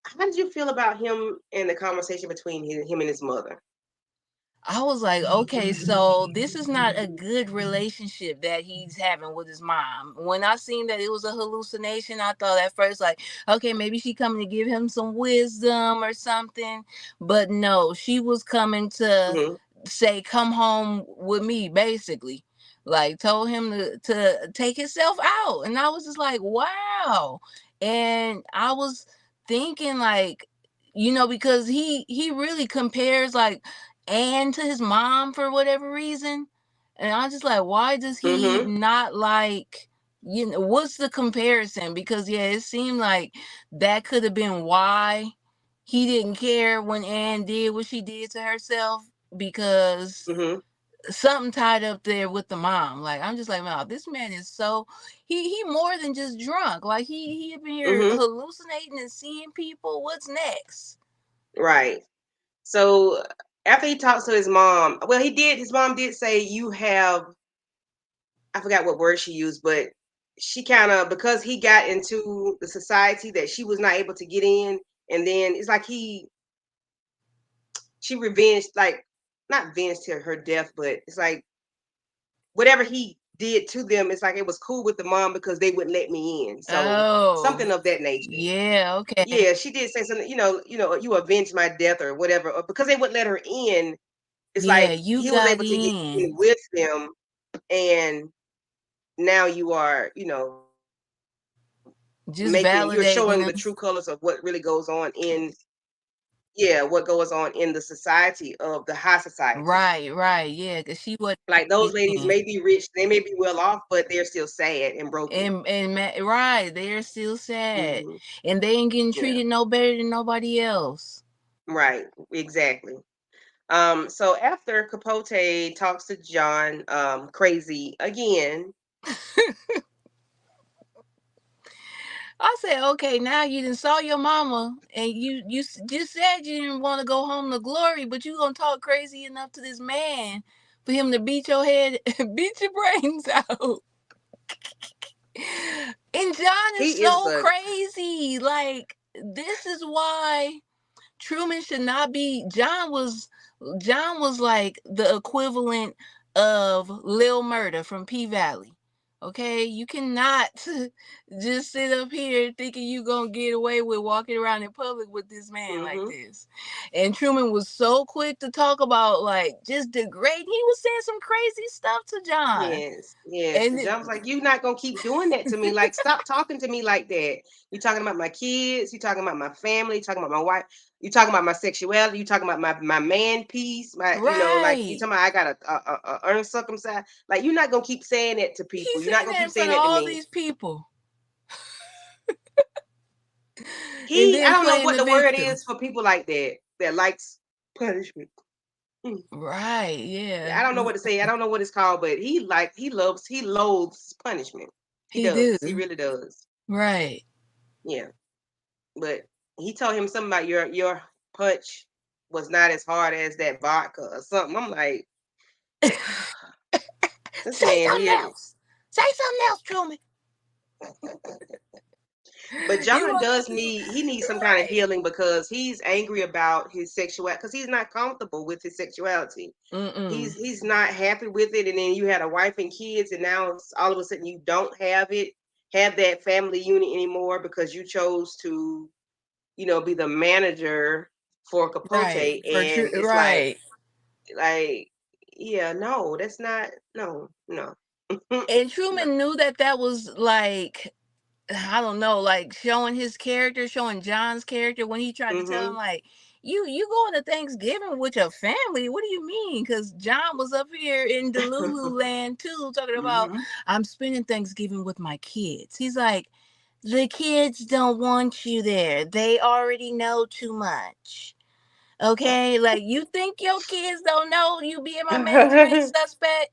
How did you feel about him and the conversation between him and his mother? I was like, okay, so this is not a good relationship that he's having with his mom. When I seen that it was a hallucination, I thought at first, like, okay, maybe she coming to give him some wisdom or something. But no, she was coming to Hmm. say, come home with me, basically. Like told him to take himself out. And I was just like, wow. And I was thinking like, because he really compares like and to his mom for whatever reason. And I'm just like, why does he Hmm. not like, what's the comparison? Because yeah, it seemed like that could have been why he didn't care when Anne did what she did to herself, because Hmm. something tied up there with the mom. Like I'm just like, wow, this man is so he more than just drunk. Like he up in here Hmm. hallucinating and seeing people. What's next? Right. So after he talks to his mom, well, he did. His mom did say, "You have." I forgot what word she used, but she kind of because he got into the society that she was not able to get in, and then it's like she revenged, like not revenged to her death, but it's like whatever he did to them, it's like it was cool with the mom because they wouldn't let me in. So Oh, something of that nature. yeah, okay. Yeah, she did say something, you avenged my death or whatever, or because they wouldn't let her in. It's Yeah, like you he was got able to get in in. with them, and now you are, Just you're showing the validating true them. colors of what really goes on in. yeah, what goes on in the society of the high society. Right, right, yeah, because she wasn't Like those ladies anything. may be rich, they may be well off, but they're still sad and broken. Right, they're still sad, Hmm. and they ain't getting Yeah, treated no better than nobody else. right, exactly. So after Capote talks to John crazy again, I said, okay, now you done saw your mama, and just said you didn't want to go home to glory, but you gonna talk crazy enough to this man for him to beat your head, beat your brains out. And John is he is so a crazy. Like, this is why Truman should not be. John was like the equivalent of Lil Murder from P Valley. Okay, you cannot just sit up here thinking you gonna get away with walking around in public with this man like hmm this. And Truman was so quick to talk about, like, just degrading. He was saying some crazy stuff to John, yes, yes. and And John's like, you're not gonna keep doing that to me. Like, stop talking to me like that. You talking about my kids, you talking about my family, you talking about my wife, you talking about my sexuality, you talking about my man piece, my like you right. talking about I got a uncircumcised. Like, you're not gonna keep saying that to people. He's You're not saying gonna that keep in front saying of that to all me. these people, and He, I then don't know playing what the the word victim. is for people like that that likes punishment. Mm. Right, yeah. I don't know what to say. I don't know what it's called, but he loathes punishment. He He do. does. He really does. Right. Yeah. But he told him something about your punch was not as hard as that vodka or something. I'm like, this Say man something here. else. Say something else, Truman. But You John want does to he needs some kind of right. healing because he's angry about his sexuality because he's not comfortable with his sexuality. Mm-mm. He's not happy with it, and then you had a wife and kids, and now all of a sudden you don't have that family unit anymore because you chose to be the manager for Capote, Right. For true. and it's Right. like yeah, no, that's not, no, no. And No. Truman knew that that was like, I don't know, like showing his character, showing John's character when he tried to tell him, Mhm. like, you going to Thanksgiving with your family? What do you mean? Because John was up here in Delulu land too, talking about, Mhm. I'm spending Thanksgiving with my kids. He's like, the kids don't want you there. They already know too much. Okay, like, you think your kids don't know you being my main suspect?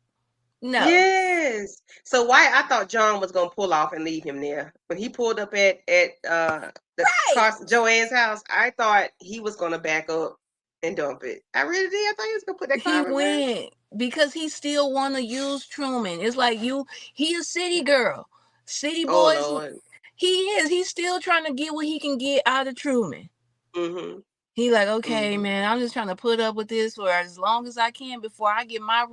No. Yes. So why I thought John was gonna pull off and leave him there. When he pulled up at the Right. Joanne's house, I thought he was gonna back up and dump it. I really did. I thought he was gonna put that He car in reverse. went because he still want to use Truman. It's like, he a city girl. City Oh boys, Lord. he is. He's still trying to get what he can get out of Truman. Mhm. He like, okay, Mhm. man, I'm just trying to put up with this for as long as I can before I get my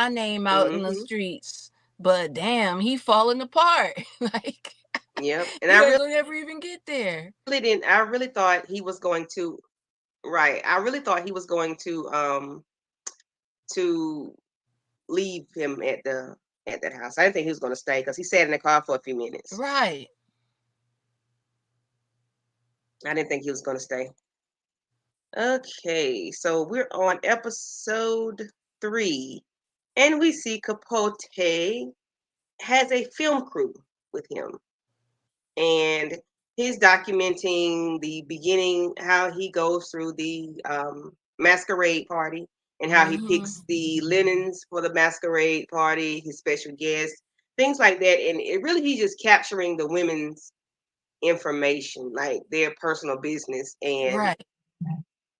name out in the Mhm. streets. But damn, he falling apart. Like, Yep. And you guys don't ever even get there. I really thought he was going to, right. I really thought he was going to leave him at that house. I didn't think he was going to stay because he sat in the car for a few minutes. Right. I didn't think he was going to stay. Okay, so we're on episode 3, and we see Capote has a film crew with him, and he's documenting the beginning, how he goes through the masquerade party, and how he Mm-hmm. picks the linens for the masquerade party, his special guests, things like that. And it really, he's just capturing the women's information, like their personal business and Right.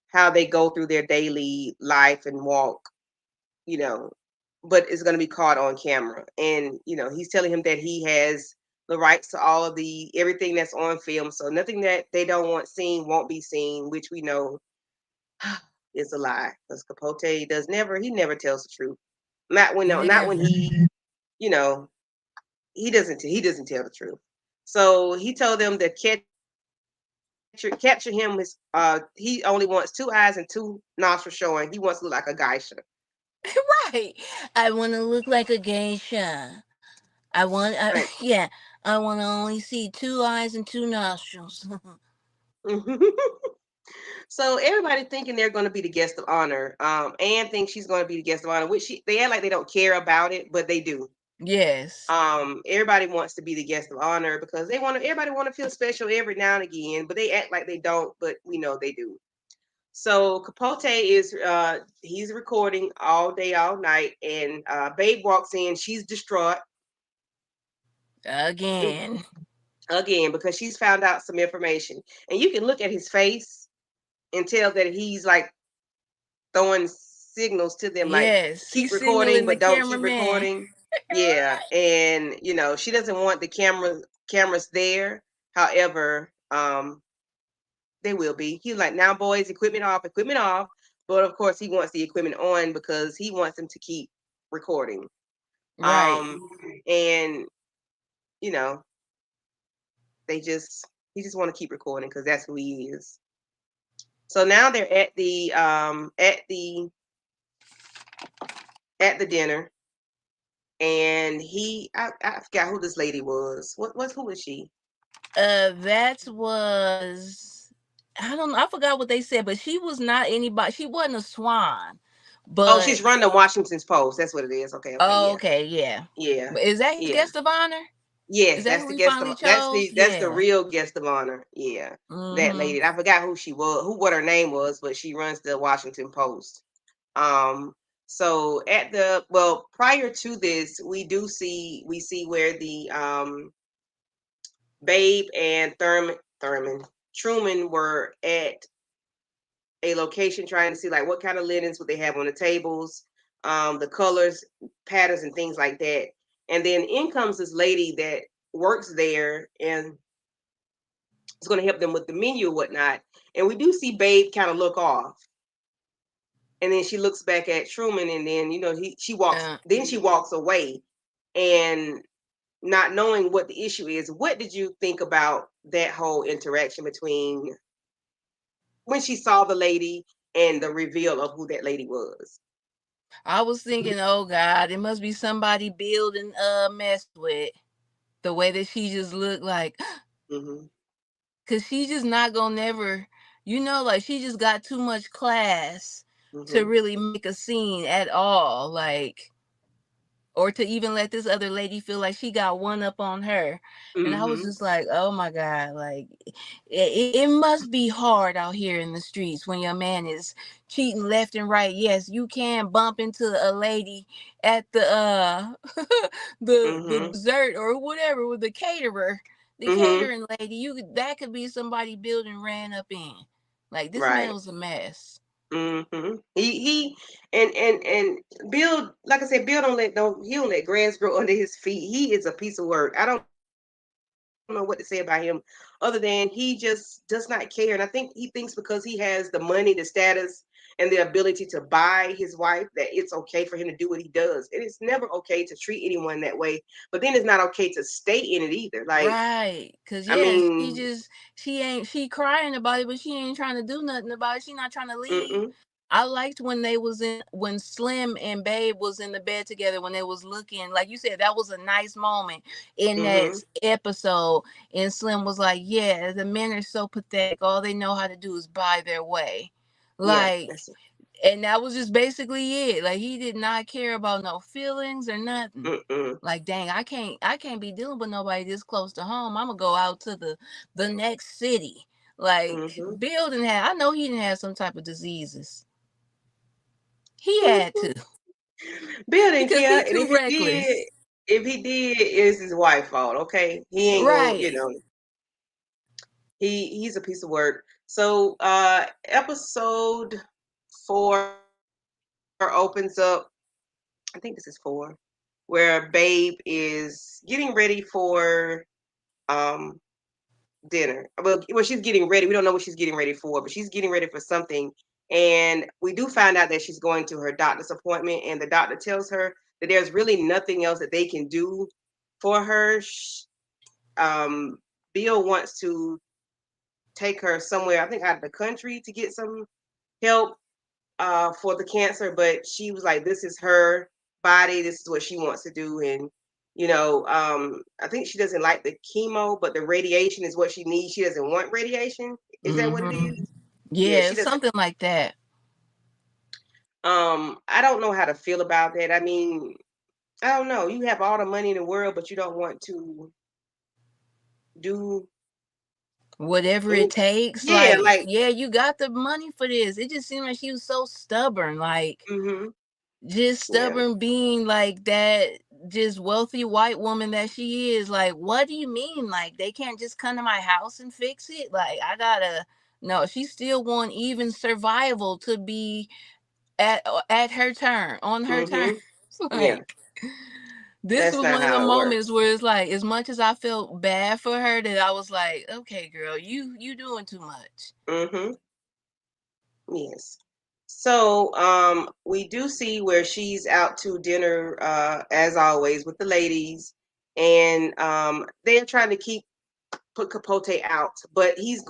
how they go through their daily life and walk, you know, but it's going to be caught on camera. And, he's telling him that he has the rights to all of the everything that's on film. So nothing that they don't want seen won't be seen, which we know is a lie because Capote he never tells the truth. Not when, no, not when Never. you know, he doesn't tell the truth. So he told them to capture him. He only wants 2 eyes and 2 nostrils showing. He wants to look like a geisha. Right. I want to look like a geisha. Right. Yeah, I want to only see 2 eyes and 2 nostrils. So everybody thinking they're going to be the guest of honor. Anne thinks she's going to be the guest of honor, which they act like they don't care about it, but they do. Yes. Everybody wants to be the guest of honor because they want to. Everybody want to feel special every now and again, but they act like they don't. But we know they do. So Capote is he's recording all day, all night, and Babe walks in. She's distraught Again. again because she's found out some information, and you can look at his face and tell that he's like throwing signals to them like Yes. keep He's recording signaling the but don't keep cameraman. recording. Yeah, and she doesn't want the cameras there. However, they will be. He's like, now boys, equipment off, equipment off. But of course he wants the equipment on because he wants them to keep recording. Right. Um and you know, they just he just want to keep recording because that's who he is. So now they're at the dinner, and I forgot who this lady was. Who was she? That was, I don't know. I forgot what they said, but she was not anybody. She wasn't a swan. Oh, she's But running the Washington's Post. That's what it is. Okay, okay, oh, yeah, okay, yeah. yeah, But is that his yeah. guest of honor? Is Yes, that that's who the he guest of finally chose? that's the Yeah. real guest of honor. Yeah, that Mm-hmm. lady. I forgot who she was, what her name was, but she runs the Washington Post. Um, so at the well, prior to this, we see where the Babe and Thurman Truman were at a location trying to see like what kind of linens would they have on the tables, the colors, patterns, and things like that. And then in comes this lady that works there and is going to help them with the menu or whatnot. And we do see Babe kind of look off, and then she looks back at Truman, and then she walks away, and not knowing what the issue is. What did you think about that whole interaction between when she saw the lady and the reveal of who that lady was? I was thinking, oh God, it must be somebody building mess with the way that she just looked like, Mm-hmm. cause she just not gonna never, like she just got too much class to Mm-hmm. really make a scene at all. Like, or to even let this other lady feel like she got one up on her. And I was Mm-hmm. just like, oh my God, like it must be hard out here in the streets when your man is cheating left and right. Yes, you can bump into a lady at the the Mm-hmm. dessert or whatever with the caterer, the Mm-hmm. catering lady. That could be somebody building ran up in. Like this man Right. was a mess. Mm-hmm. He and Bill, like I said, Bill he don't let grass grow under his feet. He is a piece of work. I don't know what to say about him other than he just does not care. And I think he thinks because he has the money, the status, and the ability to buy his wife that it's okay for him to do what he does. And it's never okay to treat anyone that way. But then it's not okay to stay in it either. Like, Right. I Cause yeah, mean, she crying about it, but she ain't trying to do nothing about it. She not trying to leave. mm-mm, I liked when Slim and Babe was in the bed together when they was looking, like you said, that was a nice moment in that mm-hmm, episode. And Slim was like, yeah, the men are so pathetic. All they know how to do is buy their way. yeah, Like, that's it. and that was just basically it. Like he did not care about no feelings or nothing. Mm-mm, Like dang, I can't be dealing with nobody this close to home. I'm gonna go out to the next city. Like mm-hmm, Bill didn't have. I know he didn't have some type of diseases. He had mm-hmm. to Bill didn't because he care, and too reckless. if he did, it's his wife's fault. Okay, he ain't gonna, Right. he's a piece of work. So, episode 4 opens up. I think this is 4, where Babe is getting ready for um dinner. Well, she's getting ready. We don't know what she's getting ready for, but she's getting ready for something. And we do find out that she's going to her doctor's appointment, and the doctor tells her that there's really nothing else that they can do for her. Um, Bill wants to take her somewhere, I think out of the country, to get some help for the cancer. But she was like, "This is her body. This is what she wants to do." And I think she doesn't like the chemo, but the radiation is what she needs. She doesn't want radiation. Is that what it Mm-hmm. is? Yeah, Yeah, she it's doesn't. something like that. I don't know how to feel about that. I mean, I don't know. You have all the money in the world, but you don't want to do Whatever it any. takes, Yeah, like, like. yeah, you got the money for this. It just seemed like she was so stubborn, like, Mm-hmm. just Yeah. stubborn being like that, just wealthy white woman that she is. Like, what do you mean? Like, they can't just come to my house and fix it? Like, I gotta. No, she still want even survival to be at her turn, on her turn. Mm-hmm. Yeah. Like, this That's was not one of the how it moments works. where it's like, as much as I felt bad for her, that I was like, okay, girl, you doing too much. Mm-hmm. Yes. So, we do see where she's out to dinner, as always, with the ladies, and they're trying to put Capote out, but he's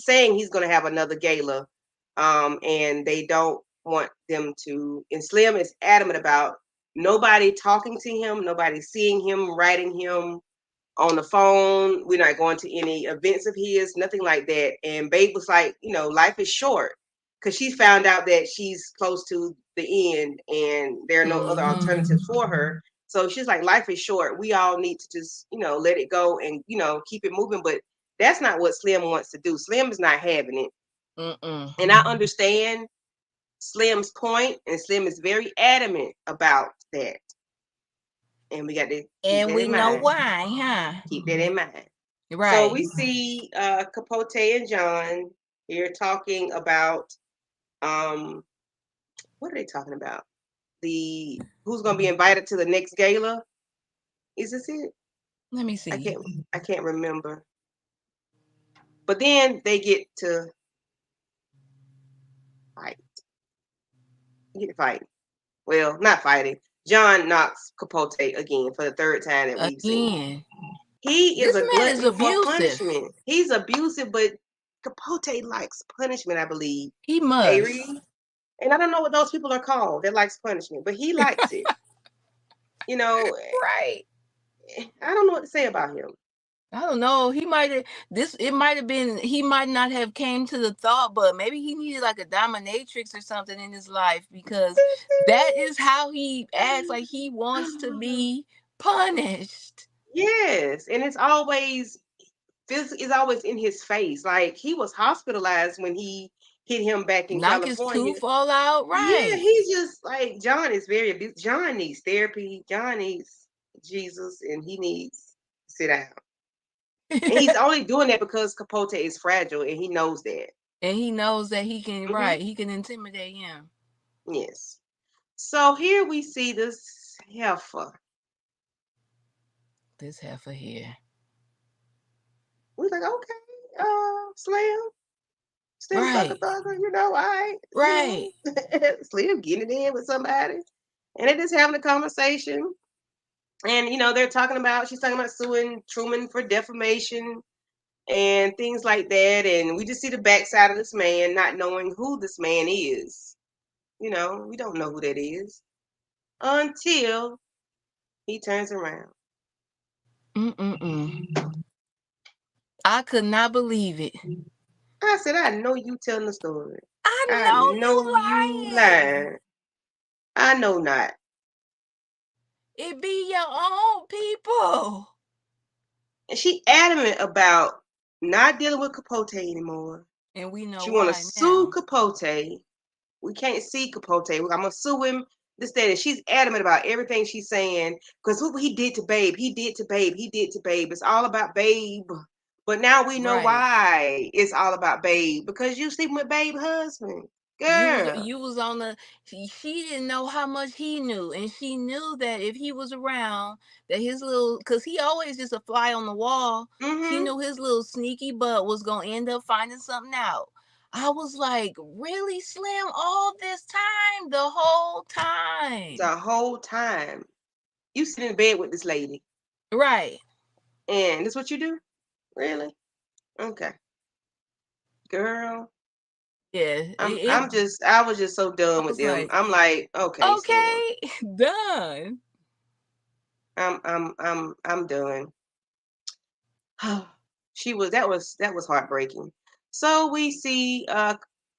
saying he's gonna have another gala, and they don't want them to. And Slim is adamant about nobody talking to him, nobody seeing him, writing him on the phone. We're not going to any events of his, nothing like that. And Babe was like, life is short, because she found out that she's close to the end and there are no other Hmm. alternatives for her. So she's like, life is short. We all need to just, let it go and, keep it moving. But that's not what Slim wants to do. Slim is not having it. Mm-mm. And I understand Slim's point, and Slim is very adamant about that. And we got to keep And that we in know mind. why, huh? Keep that in mind. So Right. we see Capote and John here talking about, um, what are they talking about? The Who's going to be invited to the next gala? Is this it? Let me I see. can't I can't remember. But then they get to fight. Get to fighting. Well, not fighting. John knocks Capote again for the third time that we've seen. Again. He is This a man is glutton for abusive. punishment. He's abusive, but Capote likes punishment, I believe. He must. Avery. And I don't know what those people are called that likes punishment, but he likes it. You know, Right. I don't know what to say about him. I don't know. He might have this. It might have been. He might not have came to the thought, but maybe he needed like a dominatrix or something in his life, because that is how he acts. Like he wants to be punished. Yes, and it's always in his face. Like, he was hospitalized when he hit him back in Knock his California. tooth all out. Yeah, Right. he's just like, John is very abusive. John needs therapy. John needs Jesus, and he needs to sit down. And he's only doing that because Capote is fragile, and he knows that. And he knows that he can. Hmm. Right. He can intimidate him. Yes. So here we see this heifer. This heifer here. We're like, okay, Slim Sucker Right. Thugger, all right, Right. Slim getting it in with somebody. And they're just having a conversation. And, she's talking about suing Truman for defamation and things like that. And we just see the backside of this man, not knowing who this man is. We don't know who that is until he turns around. Mm-mm-mm. I could not believe it. I said, I know you telling the story. I I know know you you lying. lying. I know not. It be your own people. And she adamant about not dealing with Capote anymore. And we know She want to why sue now. Capote. We can't see Capote. I'm gonna sue him. This, that, and she's adamant about everything she's saying, because what he did to Babe, he did to Babe, he did to Babe. It's all about Babe. But now we know Right. why it's all about Babe, because you sleeping with Babe husband, You was girl. you was on the she didn't know how much he knew, and she knew that if he was around, that his little, cuz he always just a fly on the wall. She Mm-hmm. knew his little sneaky butt was going to end up finding something out. I was like, "Really, Slim, all this time, the whole time?" The whole time you sit in bed with this lady, Right. and this what you do, really? Okay, girl. Yeah, I was just so I done with was them. like, I'm like, okay, Slim. "Okay, done." I'm done. That was heartbreaking. So we see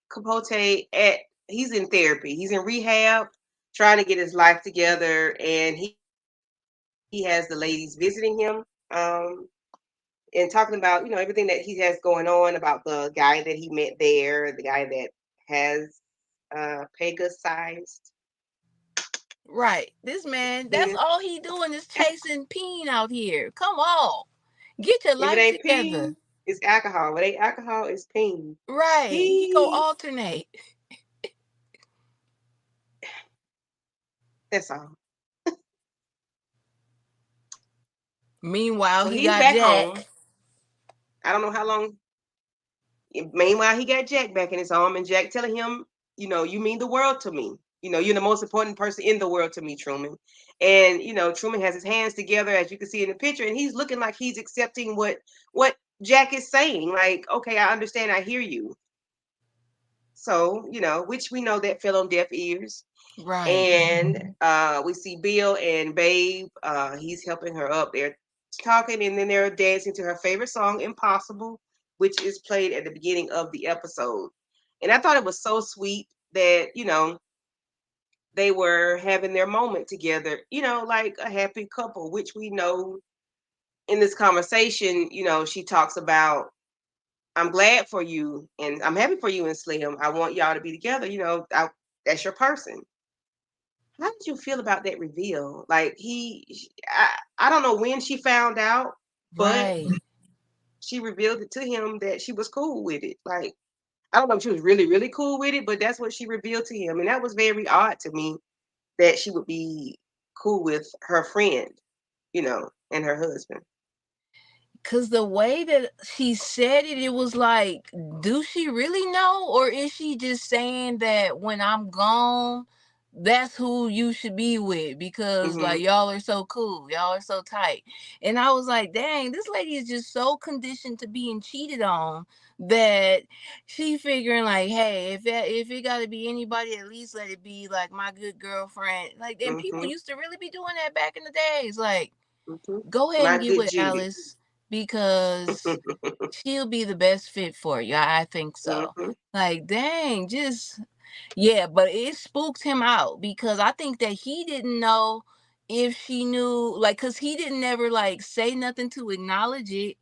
Capote at he's in therapy. He's in rehab, trying to get his life together, and he has the ladies visiting him, and talking about everything that he has going on, about the guy that he met there, the guy that has Pegasusized Right. This man, that's him. all he doing is chasing peen out here. Come on. Get your If it life ain't together. peen, it's alcohol. If it ain't alcohol, it's peen. Right. He go He alternate. that's all. Meanwhile, So he he's got back home. Jack. I don't know how long. Meanwhile, he got Jack back in his arm, and Jack telling him, you mean the world to me. You're the most important person in the world to me, Truman. And Truman has his hands together, as you can see in the picture, and he's looking like he's accepting what Jack is saying. Like, okay, I understand, I hear you. So, which we know that fell on deaf ears. Right. And we see Bill and Babe. He's helping her up. They're talking, and then they're dancing to her favorite song, "Impossible," which is played at the beginning of the episode. And I thought it was so sweet that they were having their moment together. Like a happy couple, which we know in this conversation. She talks about, "I'm glad for you, and I'm happy for you and Slim. I want y'all to be together. That's your person." How did you feel about that reveal? Like I don't know when she found out, but Right. she revealed it to him that she was cool with it. Like I don't know if she was really, really cool with it, but that's what she revealed to him, and that was very odd to me that she would be cool with her friend, and her husband. Cause the way that she said it, it was like, do she really know? Or is she just saying that when I'm gone, that's who you should be with because like Mhm. y'all are so cool, y'all are so tight. And I was like, dang, this lady is just so conditioned to being cheated on that she figuring like, hey, if it gotta be anybody, at least let it be like my good girlfriend. Like, and people Mhm. used to really be doing that back in the days. Like, Mhm. go ahead My and get good with Judy. Alice because she'll be the best fit for you. I think so. Mhm. Like, dang, just yeah, but it spooked him out because I think that he didn't know if she knew, like, cause he didn't never like say nothing to acknowledge it.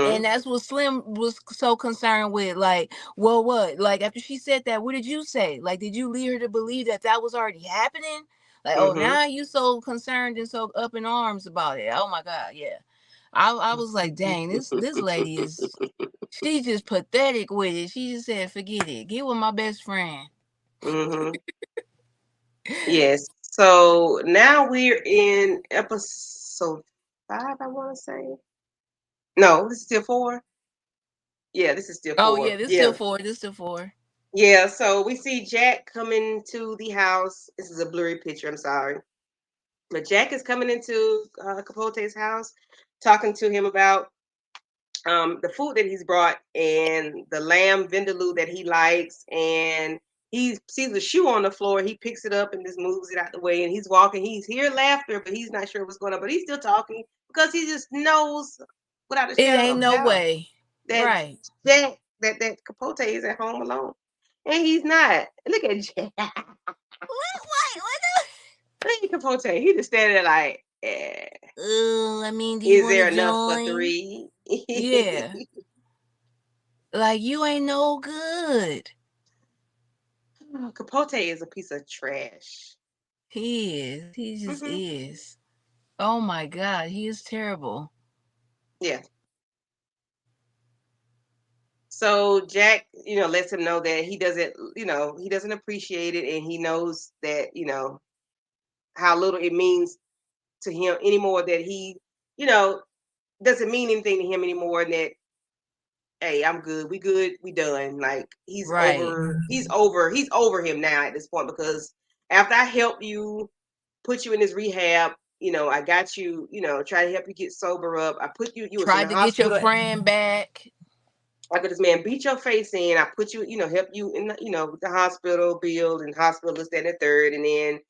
And Mhm. that's what Slim was so concerned with. Like, well, what? Like, after she said that, what did you say? Like, did you lead her to believe that that was already happening? Like, oh, Mhm. now you so concerned and so up in arms about it. Oh my God, yeah. I was like, dang, this lady is she just pathetic with it. She just said, forget it. Get with my best friend. Mhm. Yes. So now we're in episode 5, I want to say. No, this is still 4. Yeah, this is still Oh yeah, 4. this still Yeah. four. This still four. Yeah. So we see Jack coming to the house. This is a blurry picture. I'm sorry. But Jack is coming into Capote's house, talking to him about the food that he's brought and the lamb vindaloo that he likes. And he sees a shoe on the floor. He picks it up and just moves it out the way. And he's walking. He's hearing laughter, but he's not sure what's going on. But he's still talking because he just knows without a It shadow ain't of no doubt way. that Right. that Capote is at home alone. And he's not. Look at Jack. What? Look at Capote. He just standing there like, I mean, do you is want to there enough for join? 3? Yeah. Like you ain't no good. Capote is a piece of trash. He is. He just Hmm. is. Oh my God, he is terrible. Yeah. So Jack, lets him know that he doesn't appreciate it, and he knows that, how little it means to him anymore. That he, you know, doesn't mean anything to him anymore, and that, hey, I'm good. We good. We done. Like Right. he's over him now at this point because after I helped you, put you in this rehab, I got you, try to help you get sober up. I put you was in the Tried to get your hospital. friend back. After this man beat your face in, I put you, help you in the hospital bill and hospital this, that, and the third, and then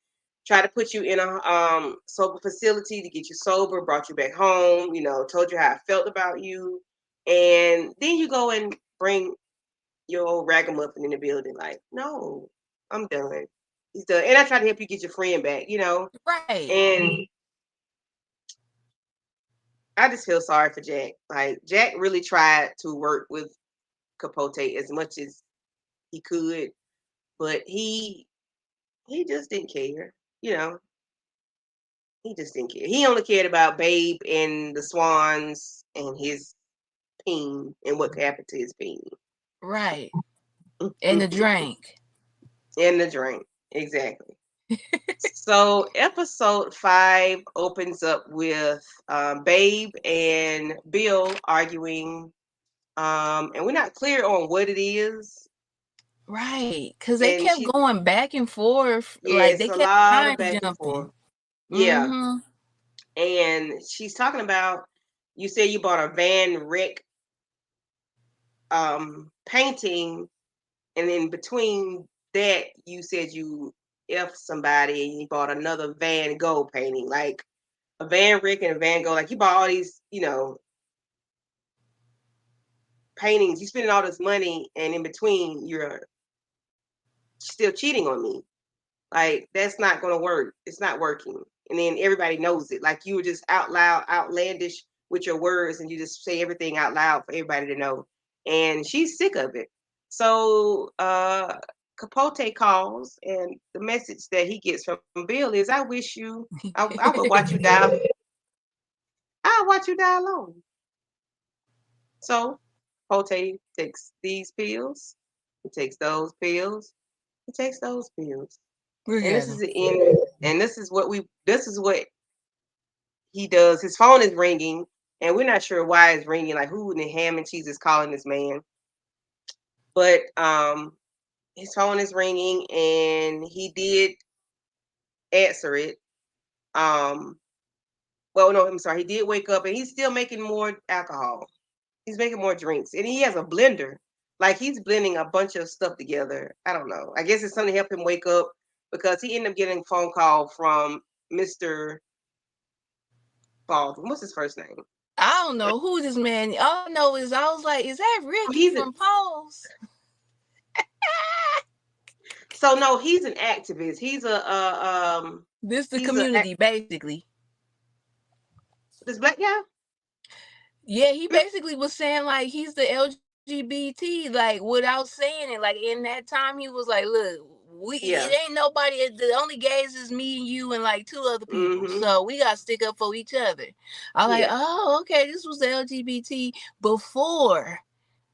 try to put you in a sober facility to get you sober, brought you back home, told you how I felt about you. And then you go and bring your old ragamuffin in the building. Like, no, I'm done. He's done. And I try to help you get your friend back, you know. Right. And I just feel sorry for Jack. Like Jack really tried to work with Capote as much as he could, but he just didn't care. You know, he just didn't care. He only cared about Babe and the Swans and his peen and what happened to his peen. Right. And the drink. And the drink. Exactly. So episode 5 opens up with Babe and Bill arguing, and we're not clear on what it is. Right. Because they And kept she, going back and forth. yeah, Like it's they a kept lot of time back and jumping. forth. Yeah, Mm-hmm. and she's talking about, you said you bought a Van Rick painting, and in between that, you said you F somebody and you bought another Van Gogh painting, like a Van Rick and a Van Gogh. Like you bought all these, you know, paintings. You spending all this money, and in between, you're still cheating on me. Like that's not gonna work. It's not working. And then everybody knows it. Like you were just out loud, outlandish with your words, and you just say everything out loud for everybody to know. And she's sick of it. So Capote calls, and the message that he gets from Bill is, "I wish you, I would watch you die. I'll watch you die alone." So Capote takes these pills. He takes those pills. He takes those pills. Look And at this is him. the end. And this is what he does. His phone is ringing, and we're not sure why it's ringing. Like who in the ham and cheese is calling this man? But his phone is ringing, and he did answer it. Um, well, no, I'm sorry. He did wake up, and he's still making more alcohol. He's making more drinks, and he has a blender. Like he's blending a bunch of stuff together. I don't know. I guess it's something to help him wake up because he ended up getting a phone call from Mr. Baldwin. What's his first name? I don't know who this man. All I know is I was like, is that Oh, Ricky he's a, from Pose? so no, he's an activist. This the He's a community, basically. this black guy. Yeah, he basically was saying like he's the LGBT, like without saying it. Like in that time, he was like, "Look, it Yeah. ain't nobody. The only gays is me and you and like two other people. Mm-hmm. So we gotta stick up for each other." I'm like, Yeah. "Oh, okay. This was the LGBT before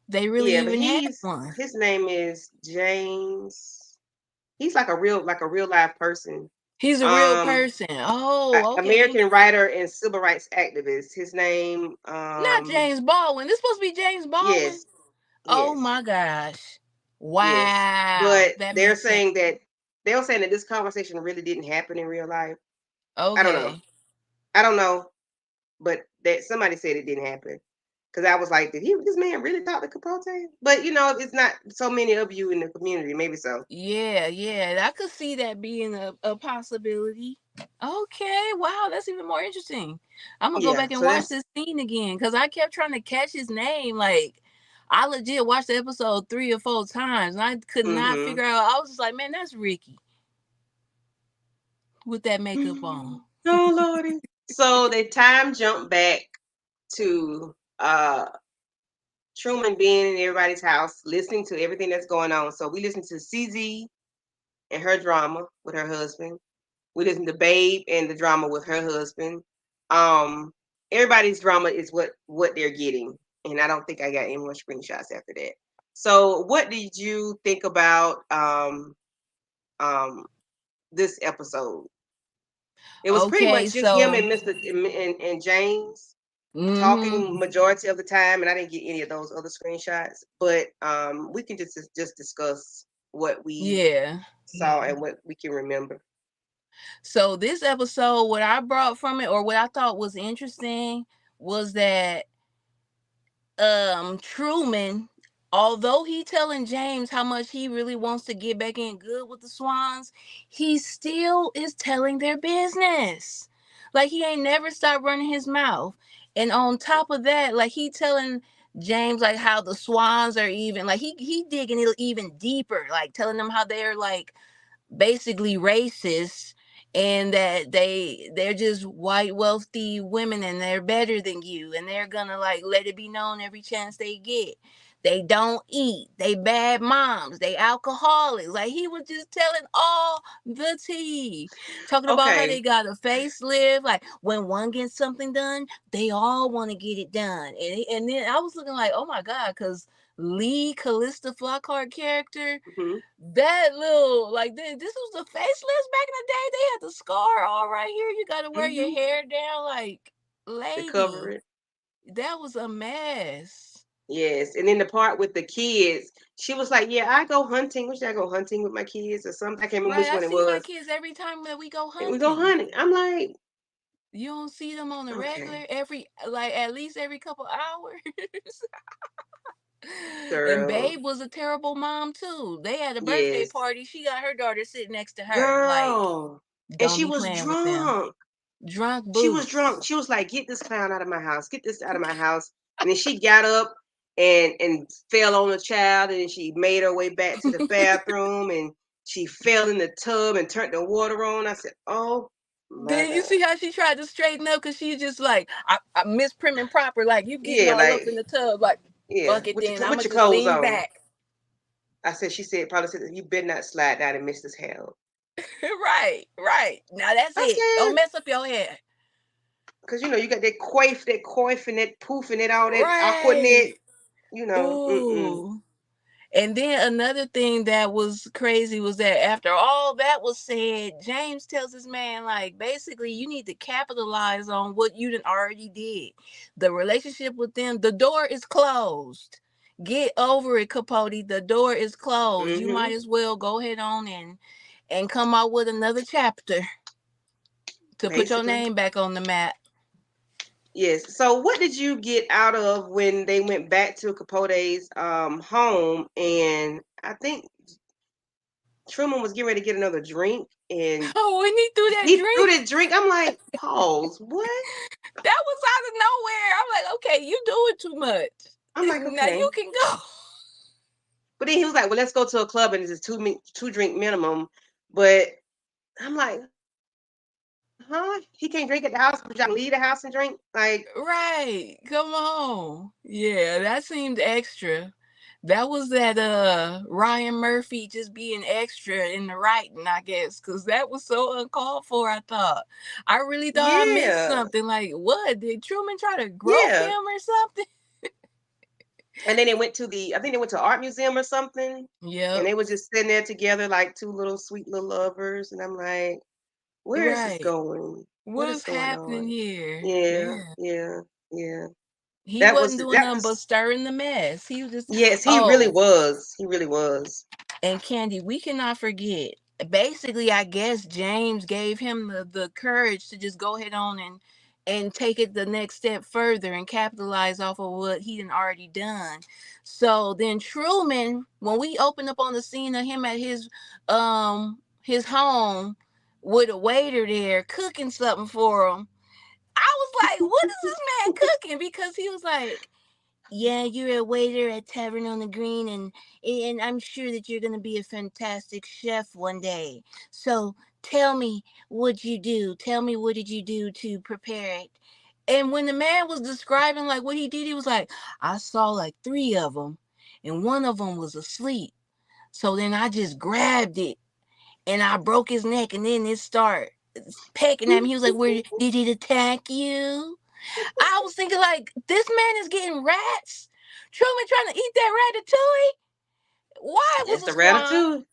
they really Yeah, but even had he's one. his name is James. He's like a real live person. He's a real Um, person. Oh, okay. American writer and civil rights activist. His name, Not James Baldwin. This supposed to be James Baldwin. yes, Oh yes, my gosh. yes. Wow. But That makes sense. they're saying that this conversation really didn't happen in real life. I don't know. Okay. I don't know, but that somebody said it didn't happen. Because I was like, did this man really talk to Capote? But you know, it's not so many of you in the community. Maybe so. Yeah, yeah. I could see that being a possibility. Okay, wow, that's even more interesting. I'm gonna go Yeah. back and So watch that's this scene again because I kept trying to catch his name. Like, I legit watched the episode 3 or 4 times and I could not mm-hmm. figure out. I was just like, man, that's Ricky with that makeup on. Oh Lordy. So they time jump back to Truman being in everybody's house, listening to everything that's going on. So we listen to CZ and her drama with her husband. We listen to Babe and the drama with her husband. Um, Everybody's drama is what they're getting, and I don't think I got any more screenshots after that. So, what did you think about um, this episode? It was pretty Okay, much just him so and Mr. and James mm-hmm. talking majority of the time, and I didn't get any of those other screenshots. But we can just discuss what we Yeah. saw and what we can remember. So this episode, what I brought from it or what I thought was interesting was that Truman, although he telling James how much he really wants to get back in good with the Swans, he still is telling their business. Like he ain't never stopped running his mouth. And on top of that, like he telling James, like how the Swans are even like he digging it even deeper, like telling them how they're like basically racist, and that they're just white wealthy women and they're better than you, and they're gonna like let it be known every chance they get. They don't eat, they bad moms, they alcoholics. Like he was just telling all the tea, talking about how they Okay. got a facelift. Like when one gets something done, they all want to get it done. And then I was looking like, oh my god, because Lee Callista Flockhart character, Hmm. that little like this was the faceless back in the day. They had the scar all right here. You got to wear your Hmm. hair down, like To cover lady. it. That was a mess. Yes. And then the part with the kids, she was like, "Yeah, I go hunting. Which I go hunting with my kids or something. I can't remember Right, which I one it see my was. kids every time that we go And we go hunting. hunting." I'm like, You don't see them on the regular "Okay, every like at least every couple hours. And girl. Babe was a terrible mom too. They had a birthday Yes, party. She got her daughter sitting next to her. Like, girl." And don't she be was playing with them. drunk. Drunk She was drunk. boots. She was like, "Get this clown out of my house. Get this out of my house." And then she got up and fell on the child, and then she made her way back to the bathroom, and she fell in the tub and turned the water on. I said, "Oh my Then you god." see how she tried to straighten up because she's just like, I miss prim and proper. Like, you getting Yeah, all up like in the tub. Like, yeah, fuck it then. I'm with going to your just clothes lean on. back. I said, she said, probably said, "You better not slide down and miss this hell." Right, right. Now that's I it. Don't said, mess up your hair. because you got that coif and that poof and that all that aquanet, Right. mm-mm. Ooh. And then another thing that was crazy was that after all that was said, James tells his man, like, basically, you need to capitalize on what you done already did. The relationship with them, the door is closed. Get over it, Capote. The door is closed. You Mm-hmm. might as well go ahead on and come out with another chapter to put your Basically. name back on the map. Yes. So what did you get out of when they went back to Capote's home, and I think Truman was getting ready to get another drink, and Oh, when he threw that he threw drink, that drink. I'm like, pause, what? that was out of nowhere. I'm like, okay, you doing too I'm much. like, Now you okay. can go. But then he was like, "Well, let's go to a club and it's two drink minimum." But I'm like, huh? He can't drink at the house, but y'all leave the house and drink? Like, Right. Come on. Yeah, that seemed extra. That was that Ryan Murphy just being extra in the writing, I guess, cuz that was so uncalled for, I thought. I really thought I missed yeah, something. Like, what? Did Truman try to grope yeah. him or something? And then they went to I think they went to art museum or something, and Yep. they were just sitting there together like two little sweet little lovers. And I'm like, where is this Right. going? What What is is going happening on? here? Yeah, Yeah. yeah, yeah. He That was wasn't doing that nothing but was stirring the mess. He was just, yes, he really oh, was. He really was. and Candy, we cannot forget. Basically, I guess James gave him the courage to just go ahead on and take it the next step further and capitalize off of what he had already done. So then Truman, when we opened up on the scene of him at his home with a waiter there cooking something for him, I was like, what is this man cooking? Because he was like, yeah, you're a waiter at Tavern on the Green, and I'm sure that you're gonna be a fantastic chef one day. So tell me what you do. Tell me what did you do to prepare it. And when the man was describing like what he did, he was like, I saw like three of them, and one of them was asleep. So then I just grabbed it and I broke his neck, and then it started pecking at me. He was like, "Where did it attack you?" I was thinking like, this man is getting rats. Truman trying to eat that ratatouille. Why it was That's a the swan? ratatouille.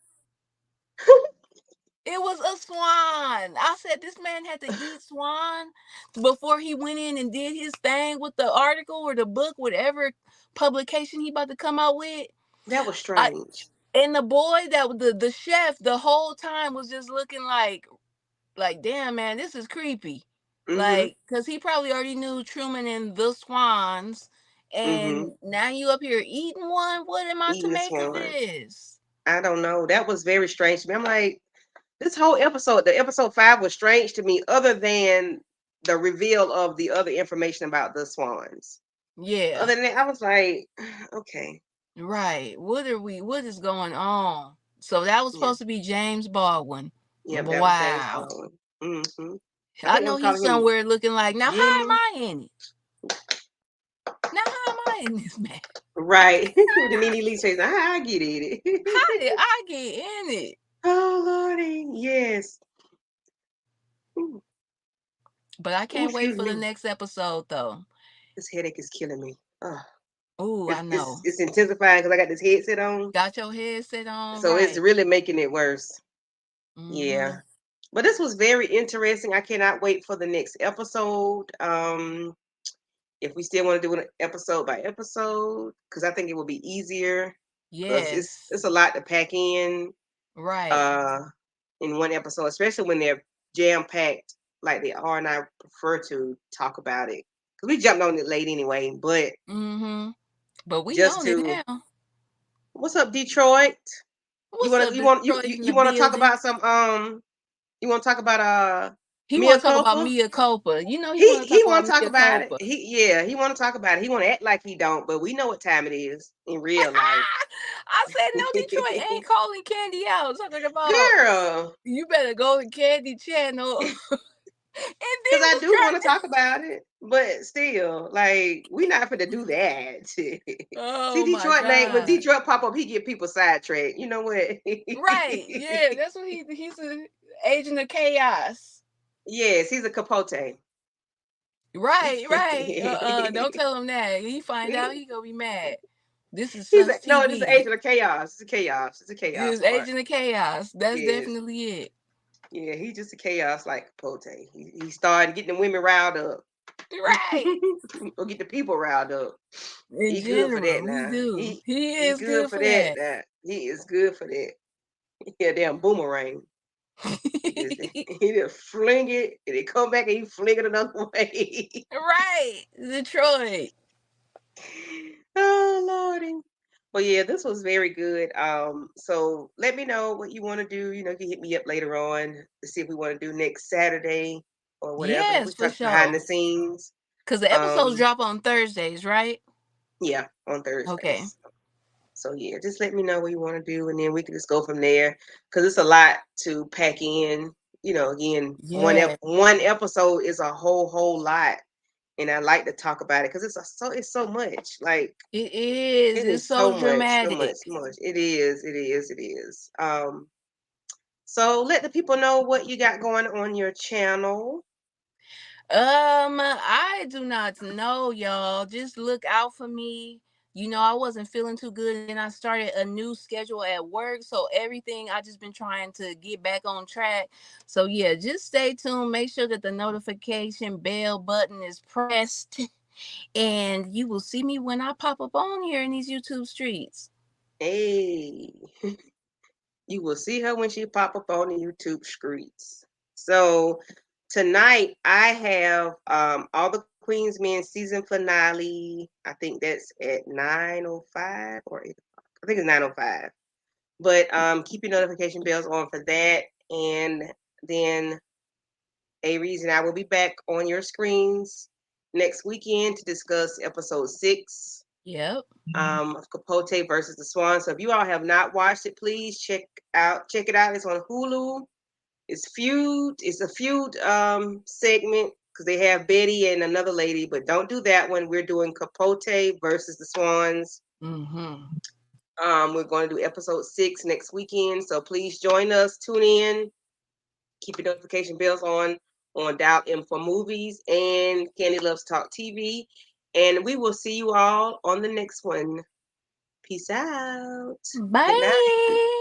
It was a swan. I said this man had to eat swan before he went in and did his thing with the article or the book, whatever publication he about to come out with. That was I, strange. and the boy that the chef the whole time was just looking like, damn man, this is creepy. Mm-hmm. Like, cause he probably already knew Truman and the Swans, Mm-hmm. and now you up here eating one. What am I to Eating the make of swan. this? I don't know. That was very strange to me. I'm like, this whole episode, the episode 5 was strange to me, other than the reveal of the other information about the swans. Yeah. Other than that, I was like, okay, Right. What is going on? So that was yeah, supposed to be James Baldwin. yep, that was James Wow. Baldwin. Hmm. I I think they know was he's calling him somewhere looking like, now how am Jimmy, I in it? Now how am I in this man? right? With the Nene Leakes face, I get How it. did I get in it? Oh Lordy, yes. Ooh, But I ooh, can't wait excuse for the me. next episode though. This headache is killing me. Oh, Ooh, I it's know. it's intensifying because I got this headset on, Got your headset on so it's right. really making it worse. Mm-hmm. Yeah, but this was very interesting. I cannot wait for the next episode. If we still want to do an episode by episode, because I think it will be easier because it's Yes. a lot to pack Right. uh in one episode, especially when they're jam packed like they are, and I prefer to talk about it because we jumped on it late anyway. But Mm-hmm. But we just own it to, now. what's up, Detroit? You What's want up, to you want you Detroit you, in the you want to talk building? about some you want to talk about He Mia want to talk about Culpa? Mia Culpa. You know he He want to he talk want about to talk Mia about it. Culpa. He want to talk about it. He want to act like he don't, but we know what time it is in real life. I said no, Detroit ain't calling Candy out. Talking about Girl, you better go to Candy Channel and because then I was do want trying to talk about it, but still, like, we not finna do that. See, oh my Detroit name, when god. Detroit pop up, he get people sidetracked. You know what? Right. Yeah, that's what he's a agent of chaos. Yes, he's a capote. Right, right. Don't tell him that. He find out he gonna be mad. This is He's Sus no, this is TV. agent of chaos. It's a chaos. It's a chaos Is part. agent of chaos. That's Yes. definitely it. Yeah, he's just a chaos like Capote. He started getting the women riled up. Right. Or get the people riled up. In He good for that general, he now. do. He He he is good good for for that that. now. He is good for that. Yeah, damn boomerang. He just fling it and it come back and he fling it another way. Right. Detroit. Oh Lordy. Well, yeah, this was very good. So let me know what you want to do. You know, you can hit me up later on to see if we want to do next Saturday or whatever. We Yes, for talk behind sure. the scenes. Cause the episodes Um, drop on Thursdays, right? yeah, on Okay. Thursdays. So yeah, just let me know what you want to do, and then we can just go from there. Cause it's a lot to pack in. You know, again, Yeah. one episode is a whole lot, and I like to talk about it because it's so much. Like It is. it It's is so so dramatic. much. It is. So let the people know what you got going on your channel. I do not know, y'all. Just look out for me. You know, I wasn't feeling too good, and then I started a new schedule at work. So everything I just been trying to get back on track. So yeah, just stay tuned. Make sure that the notification bell button is pressed, and you will see me when I pop up on here in these YouTube streets. Hey, you will see her when she pop up on the YouTube streets. So tonight I have all the Queen's Men season finale. I think that's at 9:05 or 8 o'clock. I think it's 9:05. But keep your notification bells on for that. And then a reason I will be back on your screens next weekend to discuss episode 6 Yep. of Capote versus the Swans. So if you all have not watched it, please check it out. It's on Hulu. It's Feud. It's a Feud segment because they have Betty and another lady, but don't do that one. We're doing Capote versus the Swans. Mm-hmm. We're going to do episode 6 next weekend. So please join us. Tune in. Keep your notification bells on Dial M for Movies and Candy Loves Talk TV. And we will see you all on the next one. Peace out. Good night. Bye.